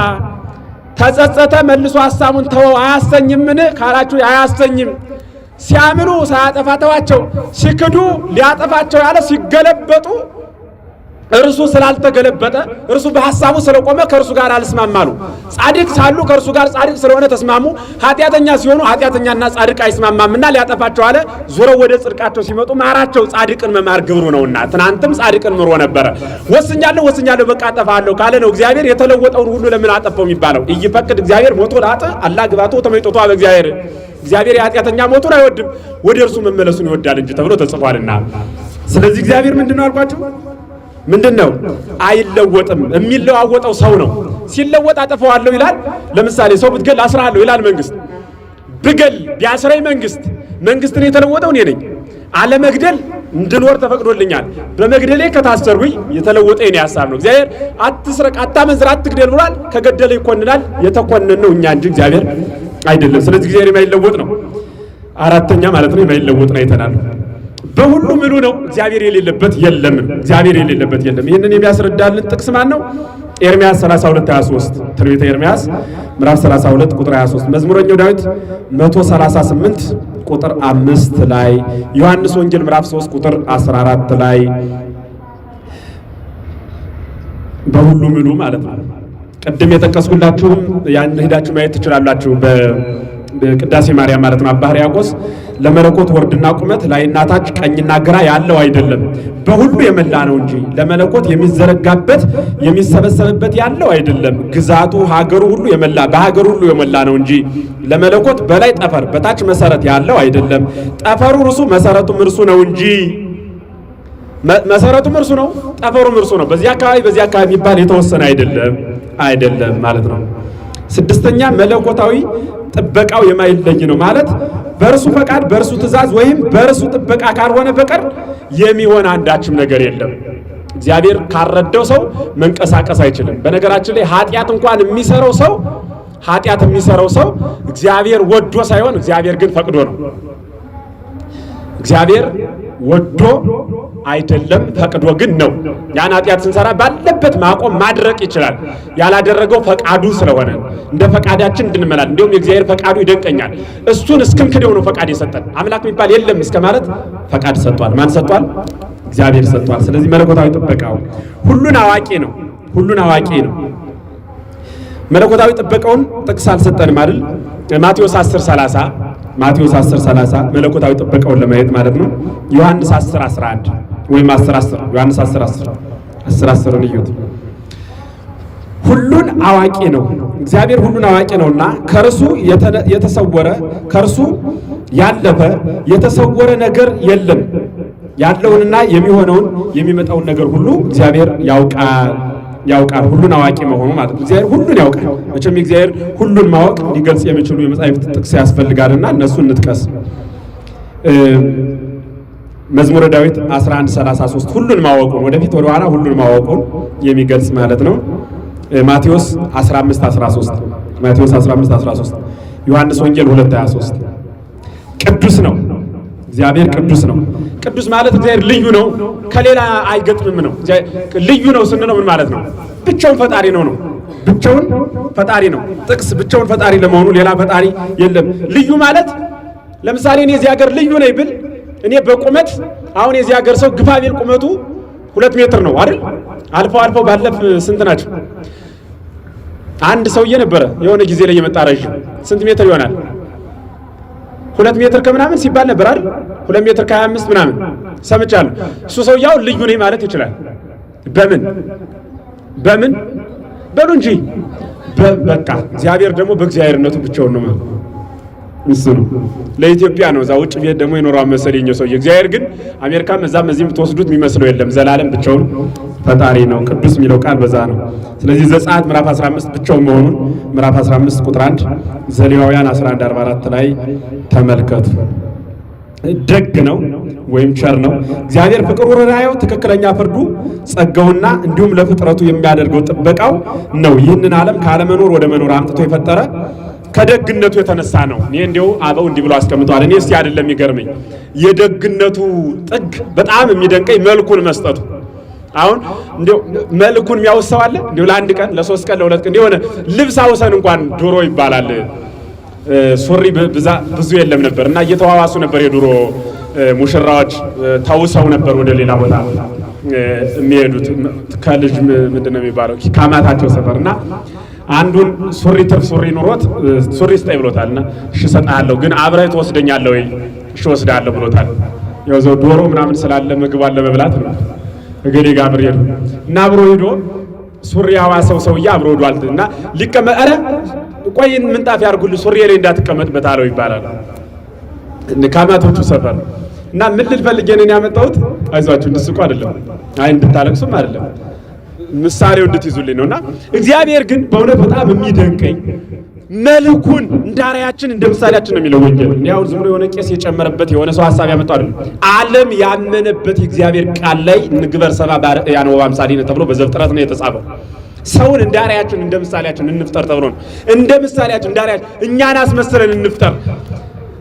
ተጸጸተ መልሶ ሐሳቡን ተወው አያሰኝምን ካላችሁ አያሰኝም። ሲያምኑ ሳያጠፋ ተዋቸው፣ ሲክዱ ሊያጠፋቸው ያለ ሲገለበጡ እርሱ ስላልተገለበጠ እርሱ በሐሳቡ ስለቆመ ከእርሱ ጋር አልስማማሉ። ጻድቅ ሳሉ ከእርሱ ጋር ጻድቅ ስለሆነ ተስማሙ። ኃጢአተኛ ሲሆኑ ኃጢአተኛና ጻድቅ አይስማማምና ሊያጠፋቸው አለ። ዞረው ወደ ጽድቃቸው ሲመጡ ማራቸው። ጻድቅን መማር ግብሩ ነውና ትናንትም ጻድቅን ምሮ ነበረ። ወስኛለሁ በቃ አጠፋለሁ ካለ ነው እግዚአብሔር የተለወጠውን ሁሉ ለምን አጠፋው የሚባለው። ይፈቅድ እግዚአብሔር ሞቶ ላጥ አላ ግባቶ ተመይጦቷ በእግዚአብሔር እግዚአብሔር የኃጢአተኛ ሞቱን አይወድም ወደ እርሱ መመለሱን ይወዳል እንጂ ተብሎ ተጽፏልና። ስለዚህ እግዚአብሔር ምንድነው አልኳችሁ? ምንድነው? አይለወጥም። የሚለዋወጠው ሰው ነው። ሲለወጥ አጠፋዋለሁ ይላል። ለምሳሌ ሰው ብትገል አስራለሁ ይላል መንግስት። ብገል ቢያስረኝ መንግስትን የተለወጠው እኔ ነኝ። አለመግደል እንድኖር ተፈቅዶልኛል። በመግደሌ ከታሰርኩኝ የተለወጠ የኔ ሐሳብ ነው። እግዚአብሔር አትስረቅ፣ አታመንዝር፣ አትግደል ብሏል። ከገደለ ይኮንናል። የተኮነነው እኛ እንጂ እግዚአብሔር አይደለም። ስለዚህ እግዚአብሔር የማይለወጥ ነው። አራተኛ ማለት ነው የማይለወጥ ነው አይተናል። በሁሉ ምሉ ነው። እግዚአብሔር የሌለበት የለም። እግዚአብሔር የሌለበት የለም። ይህንን የሚያስረዳልን ጥቅስ ማን ነው? ኤርምያስ 32:23 ትንቢተ ኤርምያስ ምዕራፍ 32 ቁጥር 23፣ መዝሙረኛው ዳዊት 138 ቁጥር 5 ላይ፣ ዮሐንስ ወንጌል ምዕራፍ 3 ቁጥር 14 ላይ በሁሉ ምሉ ማለት ነው። ቅድም የጠቀስኩላችሁም ያን ሄዳችሁ ማየት ትችላላችሁ። በቅዳሴ ማርያም ማለት ነው። አባ ሕርያቆስ ለመለኮት ወርድና ቁመት ላይና ታች ቀኝና ግራ ያለው አይደለም፣ በሁሉ የመላ ነው እንጂ ለመለኮት የሚዘረጋበት የሚሰበሰብበት ያለው አይደለም። ግዛቱ ሀገሩ ሁሉ የመላ በሀገሩ ሁሉ የመላ ነው እንጂ ለመለኮት በላይ ጠፈር በታች መሰረት ያለው አይደለም። ጠፈሩ እርሱ መሰረቱም እርሱ ነው እንጂ መሰረቱም እርሱ ነው፣ ጠፈሩም እርሱ ነው። በዚህ አካባቢ የሚባል የተወሰነ አይደለም ማለት ነው። ስድስተኛ መለኮታዊ ጥበቃው የማይለይ ነው ማለት በእርሱ ፈቃድ በእርሱ ትእዛዝ ወይም በእርሱ ጥበቃ ካልሆነ በቀር የሚሆን አንዳችም ነገር የለም። እግዚአብሔር ካረደው ሰው መንቀሳቀስ አይችልም። በነገራችን ላይ ኃጢአት እንኳን የሚሰራው ሰው እግዚአብሔር ወዶ ሳይሆን እግዚአብሔር ግን ፈቅዶ ነው። እግዚአብሔር ወዶ አይደለም ፈቅዶ ግን ነው። ያን ኃጢአት ስንሰራ ባለበት ማቆም ማድረቅ ይችላል። ያላደረገው ፈቃዱ ስለሆነ እንደ ፈቃዳችን እንድንመላል። እንዲሁም የእግዚአብሔር ፈቃዱ ይደንቀኛል። እሱን እስክንክደው ነው ፈቃድ የሰጠን። አምላክ የሚባል የለም እስከ ማለት ፈቃድ ሰጥቷል። ማን ሰጥቷል? እግዚአብሔር ሰጥቷል። ስለዚህ መለኮታዊ ጥበቃው ሁሉን አዋቂ ነው። መለኮታዊ ጥበቃውን ጥቅስ አልሰጠንም አይደል? ማቴዎስ 10:30 መለኮታዊ ጥበቃውን ለማየት ማለት ነው። ዮሐንስ 10:11 ወይም 10:10 ዮሐንስ 10:10 እዩት። ሁሉን አዋቂ ነው እግዚአብሔር ሁሉን አዋቂ ነውና ከርሱ የተሰወረ ከርሱ ያለፈ የተሰወረ ነገር የለም። ያለውንና የሚሆነውን የሚመጣውን ነገር ሁሉ እግዚአብሔር ያውቃል ሁሉን አዋቂ መሆኑ ማለት ነው። እግዚአብሔር ሁሉን ያውቃል። መቼም እግዚአብሔር ሁሉን ማወቅ ሊገልጽ የሚችሉ የመጻሕፍት ጥቅስ ያስፈልጋልና እነሱን እንጥቀስ። መዝሙረ ዳዊት 11:33 ሁሉን ማወቁን ወደፊት ወደ ኋላ ሁሉን ማወቁን የሚገልጽ ማለት ነው። ማቴዎስ 15:13 ዮሐንስ ወንጌል 2:23 ቅዱስ ነው እግዚአብሔር ቅዱስ ነው። ቅዱስ ማለት እግዚአብሔር ልዩ ነው፣ ከሌላ አይገጥምም ነው። ልዩ ነው ስንለው ምን ማለት ነው? ብቻውን ፈጣሪ ነው። ብቻውን ፈጣሪ ነው። ጥቅስ ብቻውን ፈጣሪ ለመሆኑ ሌላ ፈጣሪ የለም። ልዩ ማለት ለምሳሌ እኔ የዚህ ሀገር ልዩ ነኝ ብል እኔ በቁመት አሁን የዚህ ሀገር ሰው ግፋ ቢል ቁመቱ 2 ሜትር ነው አይደል? አልፎ ባለፍ ስንት ናቸው? አንድ ሰውዬ ነበረ የሆነ ጊዜ ላይ የመጣ ረዥም ስንት ሜትር ይሆናል? 2 ሜትር ከምናምን ሲባል ነበር አይደል? 2 ሜትር ከ25 ምናምን ሰምቻለሁ። እሱ ሰውዬው ልዩ ነኝ ማለት ይችላል። በምን በሉ እንጂ በቃ እግዚአብሔር ደግሞ በእግዚአብሔርነቱ ብቻውን ነው። እሱ ነው። ለኢትዮጵያ ነው። እዛ ውጭ ቤት ደግሞ የኖረው መሰለኝ ሰውዬ። እግዚአብሔር ግን አሜሪካም እዛም እዚህም ተወስዱት የሚመስለው የለም። ዘላለም ብቻውን ፈጣሪ ነው። ቅዱስ የሚለው ቃል በዛ ነው። ስለዚህ ዘጸአት ምዕራፍ 15 ብቻውን መሆኑን ምዕራፍ 15 ቁጥር 1 ዘሌዋውያን 11:44 ላይ ተመልከቱ። ደግ ነው ወይም ቸር ነው። እግዚአብሔር ፍቅሩ፣ ርኅራኄው፣ ትክክለኛ ፍርዱ፣ ጸጋውና እንዲሁም ለፍጥረቱ የሚያደርገው ጥበቃው ነው ይህንን ዓለም ካለመኖር ወደ መኖር አምጥቶ የፈጠረ ከደግነቱ የተነሳ ነው። እኔ እንዲሁ አበው እንዲህ ብሎ አስቀምጠዋል። እኔ እስቲ አይደለም የሚገርመኝ የደግነቱ ጥግ በጣም የሚደንቀኝ መልኩን መስጠቱ። አሁን እንዲሁ መልኩን የሚያውሰው አለ እንዲሁ ለአንድ ቀን ለሶስት ቀን ለሁለት ቀን የሆነ ልብስ አውሰን እንኳን ድሮ ይባላል ሱሪ ብዙ የለም ነበር እና እየተዋዋሱ ነበር የድሮ ሙሽራዎች ተውሰው ነበር ወደ ሌላ ቦታ የሚሄዱት ከልጅ ምንድነው የሚባለው ካማታቸው ሰፈርና አንዱን ሱሪ ትርፍ ሱሪ ኑሮት ሱሪ ስጠኝ ብሎታልና እሺ እሰጥሃለሁ ግን አብረህ ትወስደኛለህ ወይ እሺ ወስዳለሁ ብሎታል። ያው ዘው ዶሮ ምናምን ስላለ ምግብ አለ መብላት ነው እገሌ ጋር አብሬ ሄዱ እና አብሮ ሄዶ ሱሪ ያዋሰው ሰውዬ አብሮ ሄዷልና ሊቀመጥ ኧረ ቆይ ምንጣፍ ያርጉልህ ሱሪ ላይ እንዳትቀመጥበት አለው ይባላል ካማቶቹ ሰፈር እና ምን ልፈልግ የኔን ያመጣሁት አይዟችሁ እንድስቁ አይደለም አይ እንድታለቅሱም አይደለም ምሳሌው እንድትይዙልኝ ነውና እግዚአብሔር ግን በእውነት በጣም የሚደንቀኝ መልኩን እንዳሪያችን እንደ ምሳሌያችን ነው የሚለው ወንጌል። ያው ዝም ብሎ የሆነ ቄስ የጨመረበት የሆነ ሰው ሐሳብ ያመጣው አይደለም። ዓለም ያመነበት የእግዚአብሔር ቃል ላይ ንግበር ሰባ ባርያኖ አምሳሊነ ተብሎ በዘፍጥረት ነው የተጻፈው። ሰውን እንዳሪያችን እንደ ምሳሌያችን እንፍጠር ተብሎ ነው። እንደ ምሳሌያችን እንዳሪያችን እኛን አስመስለን እንፍጠር።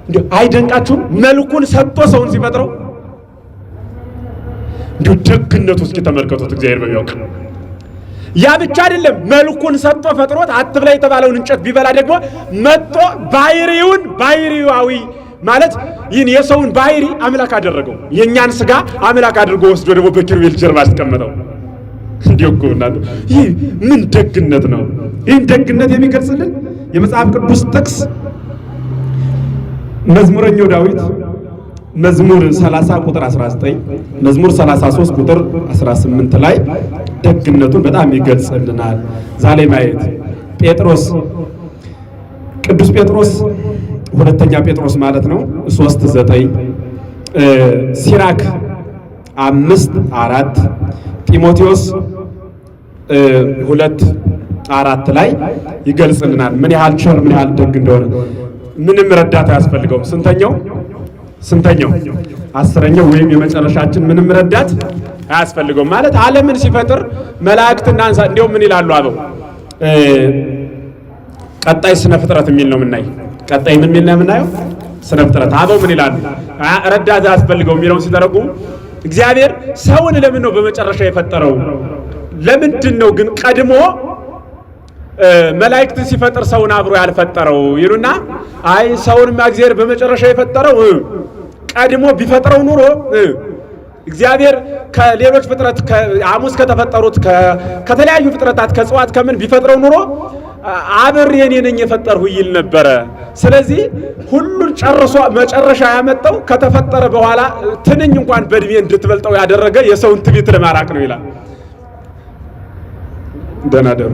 እንዴ አይደንቃችሁም? መልኩን ሰጥቶ ሰውን ሲፈጥረው እንዴ ደግነቱ እስኪ ተመልከቱት። እግዚአብሔር በሚያውቅ ያ ብቻ አይደለም፣ መልኩን ሰጥቶ ፈጥሮት አትብላ የተባለውን እንጨት ቢበላ ደግሞ መጥቶ ባህሪውን ባህሪዋዊ ማለት ይህን የሰውን ባህሪ አምላክ አደረገው። የኛን ስጋ አምላክ አድርጎ ወስዶ ደግሞ በኪሩቤል ጀርባ አስቀመጠው። እንዲያውቁና ይህ ምን ደግነት ነው! ይህን ደግነት የሚገልጽልን የመጽሐፍ ቅዱስ ጥቅስ መዝሙረኛው ዳዊት መዝሙር 30 ቁጥር 19 መዝሙር 33 ቁጥር 18 ላይ ደግነቱን በጣም ይገልጽልናል። ዛሬ ማየት ጴጥሮስ ቅዱስ ጴጥሮስ ሁለተኛ ጴጥሮስ ማለት ነው 3:9 ሲራክ 5:4 ጢሞቴዎስ 2:4 ላይ ይገልጽልናል ምን ያህል ቸር ምን ያህል ደግ እንደሆነ። ምንም ረዳት አያስፈልገውም። ስንተኛው 10ኛው ወይም የመጨረሻችን ምንም ረዳት አያስፈልገውም ማለት ዓለምን ሲፈጥር መላእክትና አንሳ እንደው ምን ይላሉ አበው ቀጣይ ስነ ፍጥረት የሚል ነው የምናይ። ቀጣይ ምን የሚል ነው የምናየው? ስነ ፍጥረት። አበው ምን ይላሉ? ረዳት አያስፈልገውም የሚለውን ሲተረጉሙ እግዚአብሔር ሰውን ለምን ነው በመጨረሻ የፈጠረው? ለምንድን ነው ግን ቀድሞ መላእክትን ሲፈጥር ሰውን አብሮ ያልፈጠረው ይሉና አይ ሰውንማ እግዚአብሔር በመጨረሻ የፈጠረው ቀድሞ ቢፈጥረው ኑሮ እግዚአብሔር ከሌሎች ፍጥረት ከሐሙስ ከተፈጠሩት ከተለያዩ ፍጥረታት ከጽዋት ከምን ቢፈጥረው ኑሮ አብሬ እኔ ነኝ የፈጠርሁ ይል ነበረ። ስለዚህ ሁሉን ጨርሶ መጨረሻ ያመጣው ከተፈጠረ በኋላ ትንኝ እንኳን በእድሜ እንድትበልጠው ያደረገ የሰውን ትዕቢት ለማራቅ ነው ይላል። ደህና ደሩ